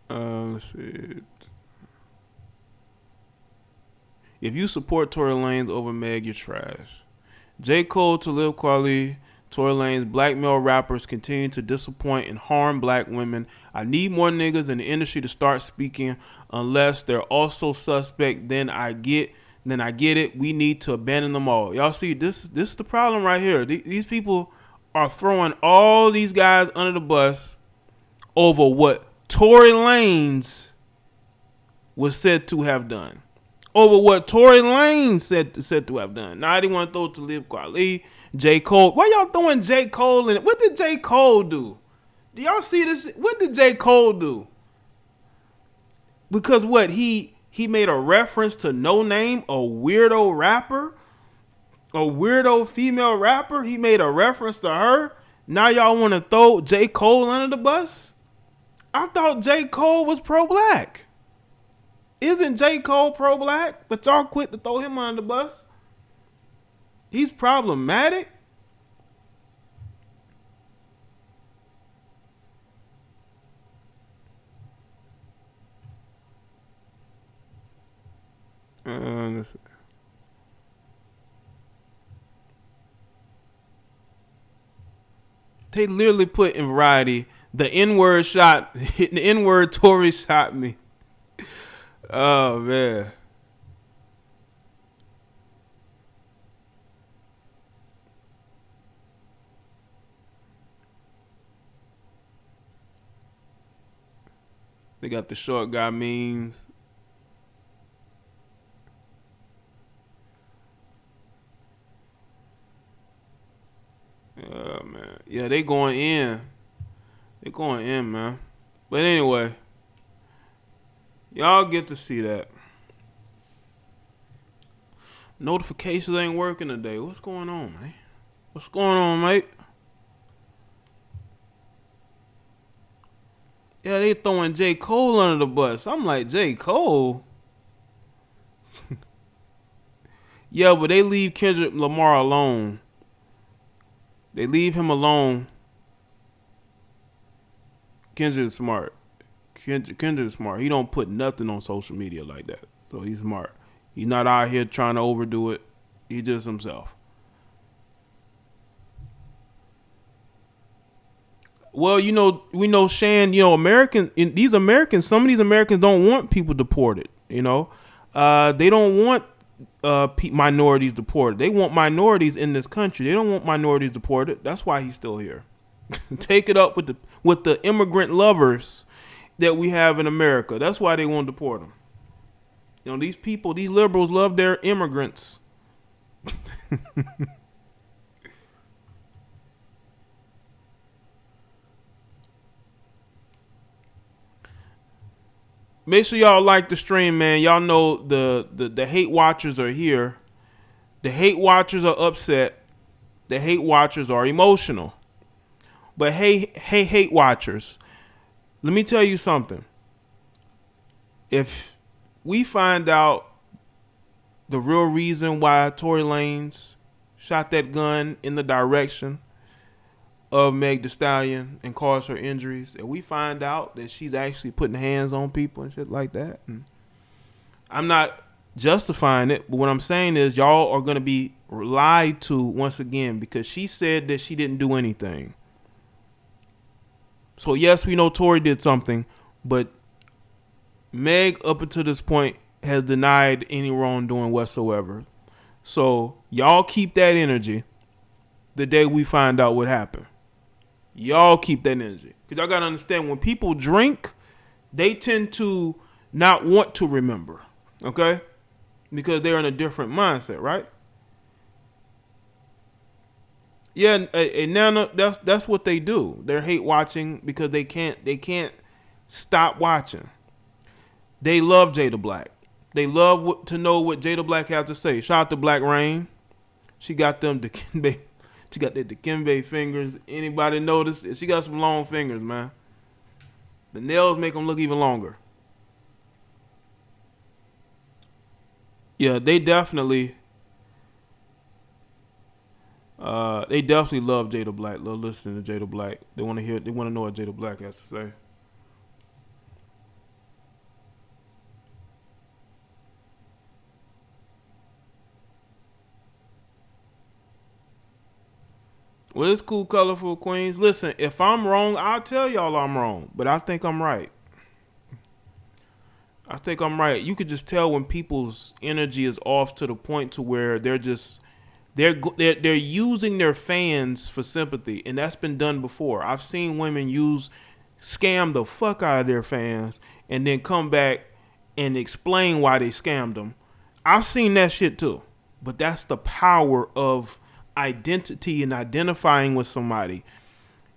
Let's see. If you support Tory Lanez over Meg, you're trash. J. Cole, Talib Kweli, Tory Lanez, black male rappers continue to disappoint and harm black women. I need more niggas in the industry to start speaking. Unless they're also suspect, then I get it. We need to abandon them all. Y'all see, this is the problem right here. These people are throwing all these guys under the bus over what Tory Lanez was said to have done. Over what Tory Lanez said to have done. Now they want to throw Talib Kweli, J. Cole. Why y'all throwing J. Cole in it? What did J. Cole do? Do y'all see this? What did J. Cole do? Because what he made a reference to No Name, a weirdo rapper, a weirdo female rapper. He made a reference to her. Now y'all want to throw J. Cole under the bus? I thought J. Cole was pro-black. Isn't J. Cole pro-black? But y'all quit to throw him under the bus. He's problematic. Let's see. They literally put in Variety, the N-word shot, the N-word Tory shot me. Oh, man. They got the short guy memes. Oh, man. Yeah, they going in. They going in, man. But anyway, y'all get to see that. Notifications ain't working today. What's going on, man? What's going on, mate? Yeah, they throwing J. Cole under the bus. I'm like, J. Cole? Yeah, but they leave Kendrick Lamar alone. They leave him alone. Kendrick's smart. Kendrick's smart. He don't put nothing on social media like that. So he's smart. He's not out here trying to overdo it. He's just himself. Well, you know, we know, Shan, you know, some of these Americans don't want people deported, you know. They don't want minorities deported. They want minorities in this country. They don't want minorities deported. That's why he's still here. Take it up with the immigrant lovers that we have in America. That's why they won't deport them. You know, these people, these liberals love their immigrants. Make sure y'all like the stream, man. Y'all know the hate watchers are here. The hate watchers are upset. the hate watchers are emotional. But hey, hate watchers, let me tell you something. If we find out the real reason why Tory Lanez shot that gun in the direction of Meg Thee Stallion and caused her injuries, and we find out that she's actually putting hands on people and shit like that, and I'm not justifying it, but what I'm saying is y'all are going to be lied to once again because she said that she didn't do anything. So yes, we know Tory did something, but Meg up until this point has denied any wrongdoing whatsoever. So y'all keep that energy the day we find out what happened. Y'all keep that energy. Because y'all got to understand, when people drink, they tend to not want to remember. Okay? Because they're in a different mindset, right? Yeah, and now that's what they do. They're hate watching because they can't stop watching. They love Jada Black. They love to know what Jada Black has to say. Shout out to Black Rain. She got them Dikembe. She got the Dikembe fingers. Anybody notice? She got some long fingers, man. The nails make them look even longer. Yeah, they definitely love Jada Black. Love listening to Jada Black. They want to know what Jada Black has to say. Well, it's cool, colorful queens. Listen, if I'm wrong, I'll tell y'all I'm wrong, but I think I'm right. You could just tell when people's energy is off to the point to where they're using their fans for sympathy, and that's been done before. I've seen women scam the fuck out of their fans and then come back and explain why they scammed them. I've seen that shit too, but that's the power of identity and identifying with somebody.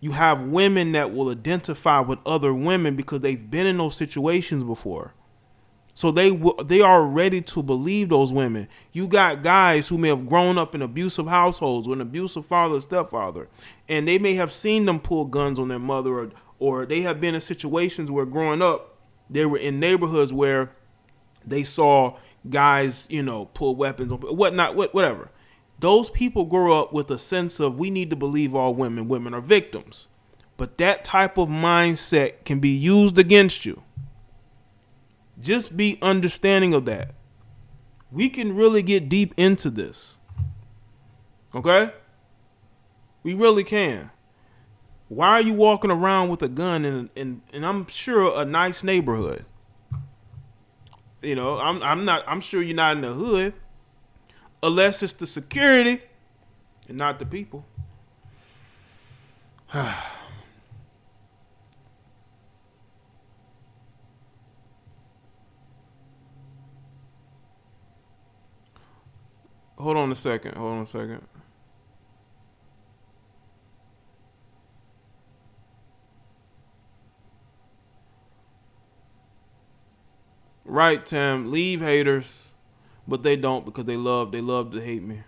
You have women that will identify with other women because they've been in those situations before. So they are ready to believe those women. You got guys who may have grown up in abusive households with an abusive father or stepfather, and they may have seen them pull guns on their mother, or they have been in situations where growing up they were in neighborhoods where they saw guys, pull weapons on whatever. Those people grow up with a sense of, we need to believe all women. Women are victims. But that type of mindset can be used against you. Just be understanding of that. We can really get deep into this. Okay? We really can. Why are you walking around with a gun in I'm sure a nice neighborhood? I'm sure you're not in the hood. Unless it's the security and not the people. Hold on a second. Right, Tim. Leave haters. But they don't, because they love to hate me.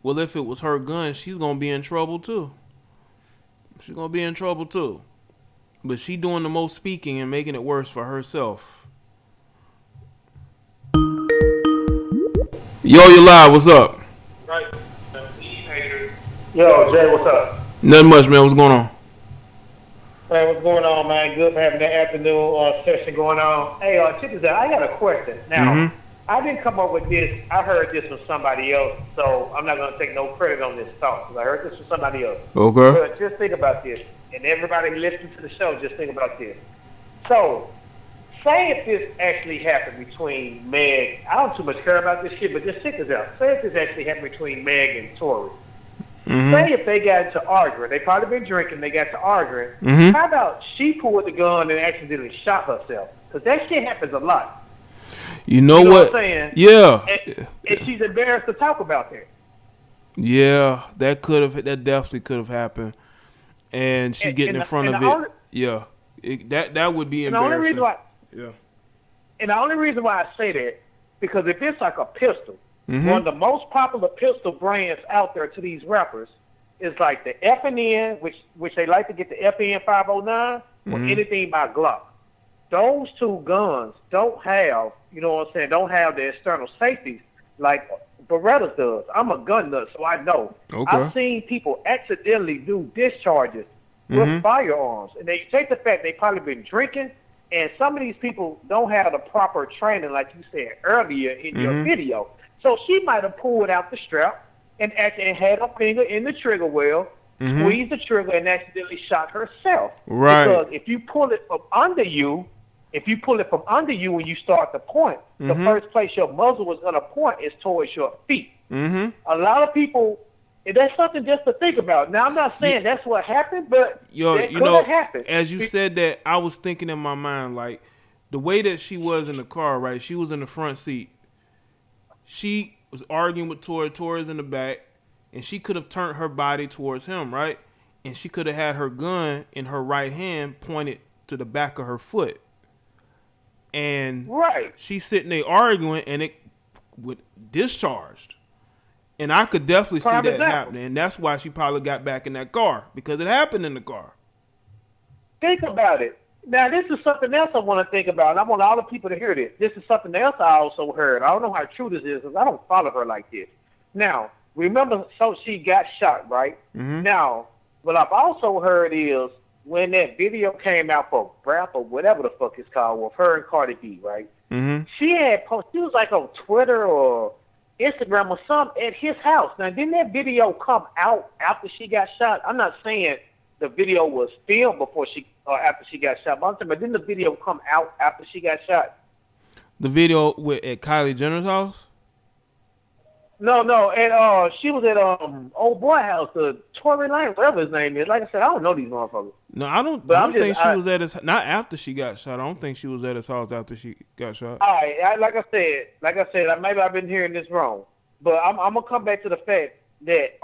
Well, if it was her gun, she's going to be in trouble too. But she doing the most speaking and making it worse for herself. Yo, you live. What's up? Right. Yo, Jay, what's up? Nothing much, man. What's going on? Hey, what's going on, man? Good having that afternoon session going on. Hey, check this out. I got a question. Now, I didn't come up with this. I heard this from somebody else, so I'm not going to take no credit on this thought, because I heard this from somebody else. Okay. But just think about this. And everybody listening to the show, just think about this. So, say if this actually happened between Meg, I don't too much care about this shit, but just check this out. Say if this actually happened between Meg and Tory. Say if they got into arguing, they probably been drinking, they got to arguing. How about she pulled the gun and accidentally shot herself? Because that shit happens a lot. You know what? I'm saying? Yeah. And she's embarrassed to talk about that. Yeah, that definitely could have happened. and she's getting in front of it. That would be embarrassing. And the only reason why I say that, because if it's like a pistol, one of the most popular pistol brands out there to these rappers is like the FN, which they like to get the FN 509 or anything by Glock. Those two guns don't have, you know what I'm saying, don't have the external safeties like Beretta's does. I'm a gun nut, so I know. Okay. I've seen people accidentally do discharges with firearms. And then you take the fact they probably been drinking, and some of these people don't have the proper training, like you said earlier in your video. So she might have pulled out the strap and had her finger in the trigger well, squeezed the trigger, and accidentally shot herself. Right. Because if you pull it from under you, when you start to point, the first place your muzzle was going to point is towards your feet. A lot of people, that's something just to think about. Now, I'm not saying that's what happened, but it could have happened. As you said that, I was thinking in my mind, like, the way that she was in the car, right? She was in the front seat. She was arguing with Torres in the back, and she could have turned her body towards him, right? And she could have had her gun in her right hand pointed to the back of her foot. And she's sitting there arguing, and it would discharged. And I could definitely see that happening. And that's why she probably got back in that car, because it happened in the car. Think about it. Now, this is something else I want to think about. And I want all the people to hear this. This is something else I also heard. I don't know how true this is, because I don't follow her like this. Now, remember, so she got shot, right? Now, what I've also heard is when that video came out for Rap or whatever the fuck it's called with her and Cardi B, right? She was like on Twitter or Instagram or something at his house. Now, didn't that video come out after she got shot? I'm not saying the video was filmed before after she got shot, but I'm saying, but didn't the video come out after she got shot? The video at Kylie Jenner's house? No, and she was at old boy house, Tory Lane, whatever his name is. Like I said, I don't know these motherfuckers. No, I don't think she was at his, not after she got shot. I don't think she was at his house after she got shot. All right, like I said, maybe I've been hearing this wrong, but I'm gonna come back to the fact that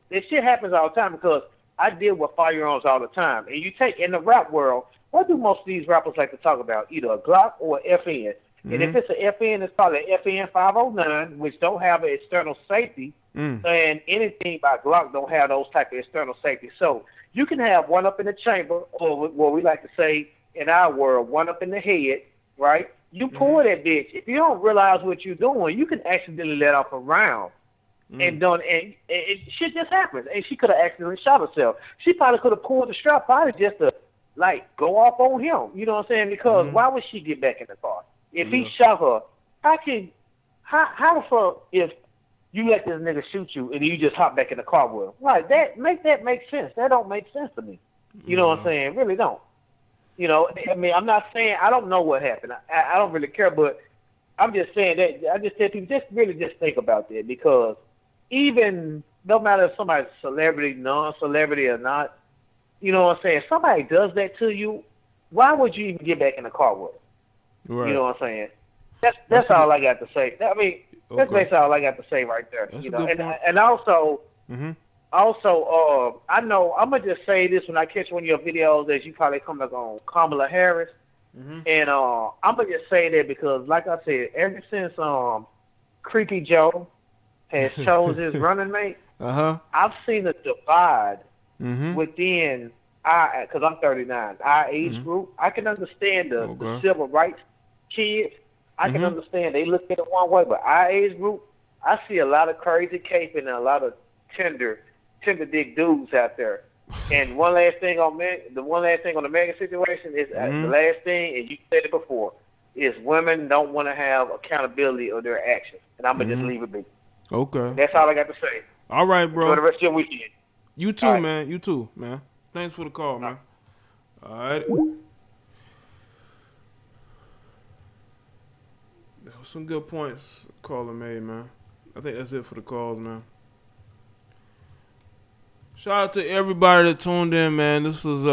this shit happens all the time, because I deal with firearms all the time. And you take in the rap world, what do most of these rappers like to talk about? Either a Glock or an FN. And if it's an FN, it's called an FN 509, which don't have an external safety. And anything by Glock don't have those type of external safety. So you can have one up in the chamber, or what we like to say in our world, one up in the head, right? You pull that bitch. If you don't realize what you're doing, you can accidentally let off a round. And shit just happens. And she could have accidentally shot herself. She probably could have pulled the strap probably just to, like, go off on him. You know what I'm saying? Because why would she get back in the car? If he shot her, how the fuck if you let this nigga shoot you and you just hop back in the car with him? Like, that make sense. That don't make sense to me. You know what I'm saying? It really don't. You know, I mean, I'm not saying I don't know what happened. I don't really care, but I'm just saying that I just tell people just think about that, because even no matter if somebody's celebrity, non-celebrity or not, you know what I'm saying? If somebody does that to you, why would you even get back in the car with them? Right. You know what I'm saying? That's all I got to say. I mean, that's basically all I got to say right there. That's you know, and also, I know I'm gonna just say this when I catch one of your videos that you probably come back on Kamala Harris, and I'm gonna just say that because, like I said, ever since Creepy Joe has chose his running mate, I've seen a divide within because I'm 39, our age group. I can understand the civil rights kids. I can understand they look at it one way, but our age group, I see a lot of crazy caping and a lot of tender dick dudes out there. And one last thing on the Megan situation is the last thing, and you said it before, is women don't want to have accountability of their actions, and I'm gonna just leave it be. Okay. That's all I got to say. All right, bro. Enjoy the rest of your weekend. You too, right. Man. You too, man. Thanks for the call, man. All right. That was some good points caller made, man. I think that's it for the calls, man. Shout out to everybody that tuned in, man. This is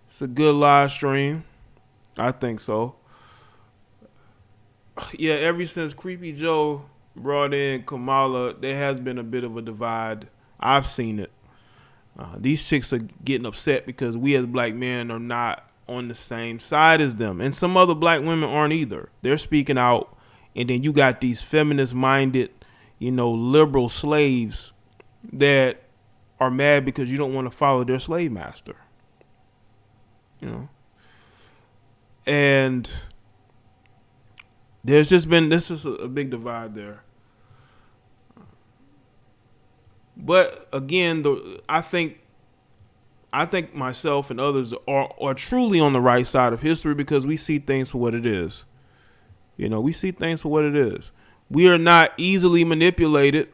it's a good live stream. I think so. Yeah, ever since Creepy Joe brought in Kamala, there has been a bit of a divide. I've seen it. These chicks are getting upset because we as black men are not on the same side as them. And some other black women aren't either. They're speaking out. And then you got these feminist-minded, liberal slaves that are mad because you don't want to follow their slave master. And this is a big divide there. But again, I think myself and others are truly on the right side of history because we see things for what it is. We see things for what it is. We are not easily manipulated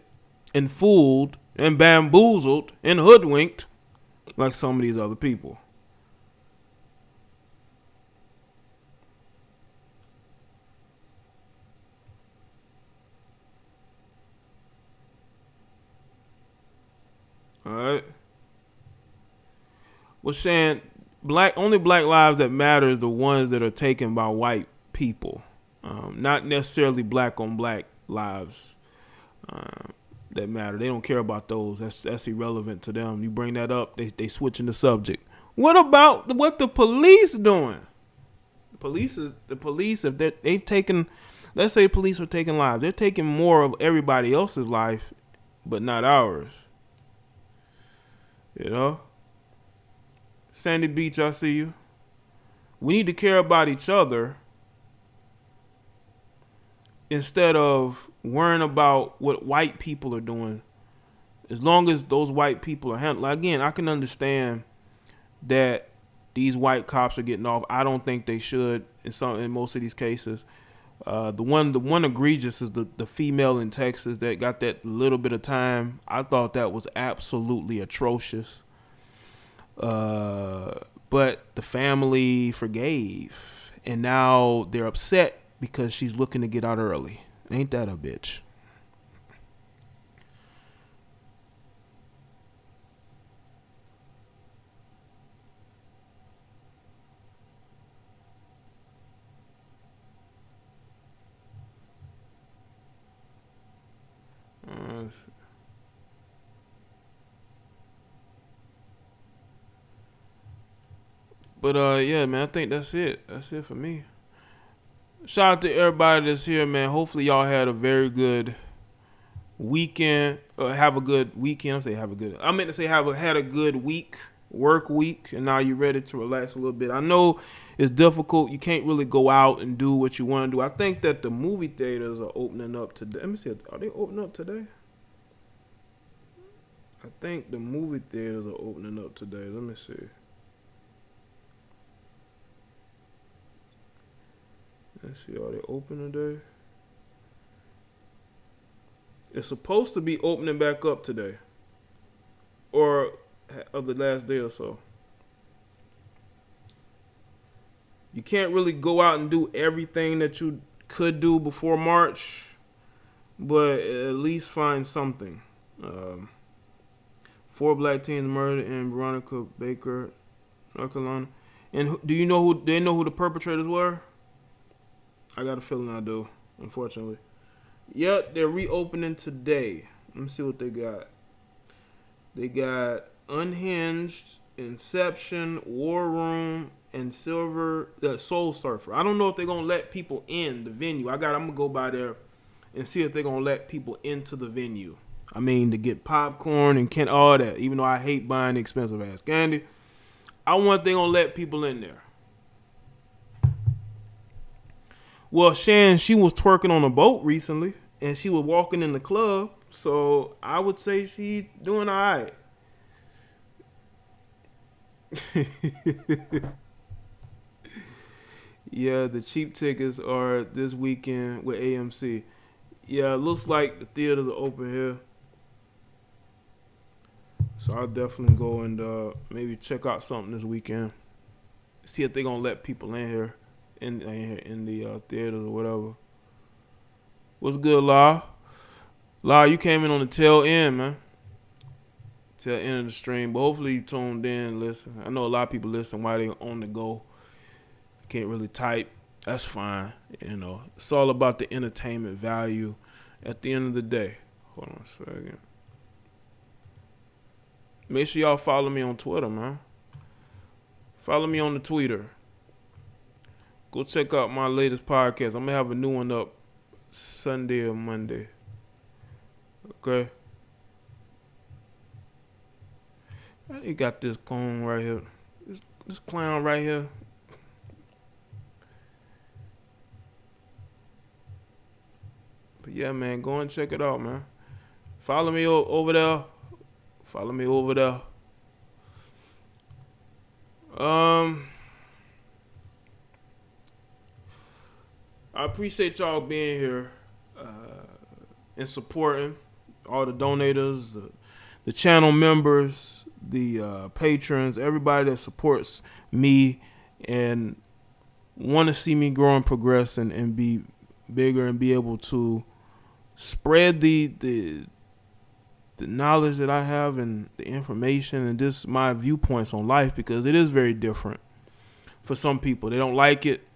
and fooled and bamboozled and hoodwinked like some of these other people. All right. Well, Shan, only black lives that matter is the ones that are taken by white people, not necessarily black on black lives that matter. They don't care about those. That's irrelevant to them. You bring that up, they switching the subject. What about what the police doing? The police, if they've taken, let's say police are taking lives, they're taking more of everybody else's life, but not ours. Sandy Beach, I see you. We need to care about each other instead of worrying about what white people are doing. As long as those white people are handled. Again, I can understand that these white cops are getting off. I don't think they should in most of these cases. The one egregious is the female in Texas that got that little bit of time. I thought that was absolutely atrocious. But the family forgave, and now they're upset because she's looking to get out early. Ain't that a bitch? But yeah, man, I think that's it. That's it for me. Shout out to everybody that's here, man. Hopefully y'all had a very good weekend. Have a good weekend. I meant to say had a good work week, and now you're ready to relax a little bit. I know it's difficult. You can't really go out and do what you want to do. I think that the movie theaters are opening up today. Let me see. Are they opening up today? I think the movie theaters are opening up today. Let me see. Let's see, are they open today? It's supposed to be opening back up today. Or of the last day or so. You can't really go out and do everything that you could do before March, but at least find something. 4 black teens murdered in Veronica Baker, North Carolina. And do you know who the perpetrators were? I got a feeling I do, unfortunately. Yep, they're reopening today. Let me see what they got. They got Unhinged, Inception, War Room, and Soul Surfer. I don't know if they're gonna let people in the venue. I'm gonna go by there and see if they're gonna let people into the venue. I mean, to get popcorn and all that. Even though I hate buying expensive ass candy, I want they gonna let people in there. Well, Shan, she was twerking on a boat recently, and she was walking in the club, so I would say she's doing all right. Yeah, the cheap tickets are this weekend with AMC. Yeah, it looks like the theaters are open here. So I'll definitely go and maybe check out something this weekend. See if they're going to let people in here. In the theaters or whatever. What's good, La? La, you came in on the tail end, man. Tail end of the stream. But hopefully you tuned in and listen. I know a lot of people listen while they're on the go. Can't really type. That's fine. It's all about the entertainment value at the end of the day. Hold on a second. Make sure y'all follow me on Twitter, man. Follow me on the Twitter. Go check out my latest podcast. I'm gonna have a new one up Sunday or Monday. Okay. You got this cone right here. This clown right here. But yeah, man, go and check it out, man. Follow me over there. Follow me over there. I appreciate y'all being here and supporting all the donators, the channel members, the patrons, everybody that supports me and want to see me grow and progress and be bigger and be able to spread the knowledge that I have and the information and just my viewpoints on life, because it is very different for some people. They don't like it.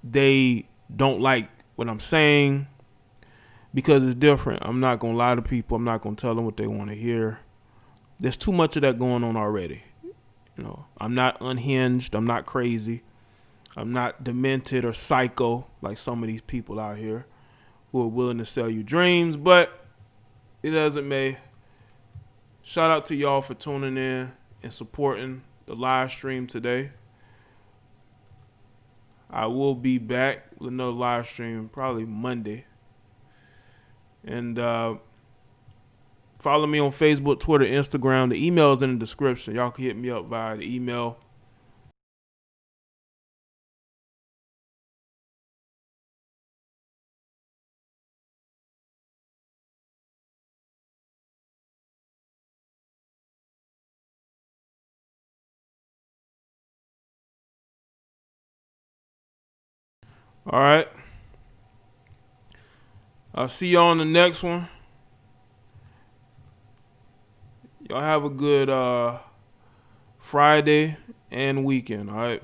They don't like what I'm saying because it's different. I'm not going to lie to people. I'm not going to tell them what they want to hear. There's too much of that going on already. You know, I'm not unhinged. I'm not crazy. I'm not demented or psycho like some of these people out here who are willing to sell you dreams, but it doesn't matter. Shout out to y'all for tuning in and supporting the live stream today. I will be back with another live stream probably Monday. And follow me on Facebook, Twitter, Instagram. The email is in the description. Y'all can hit me up via the email. All right. I'll see y'all on the next one. Y'all have a good Friday and weekend, all right?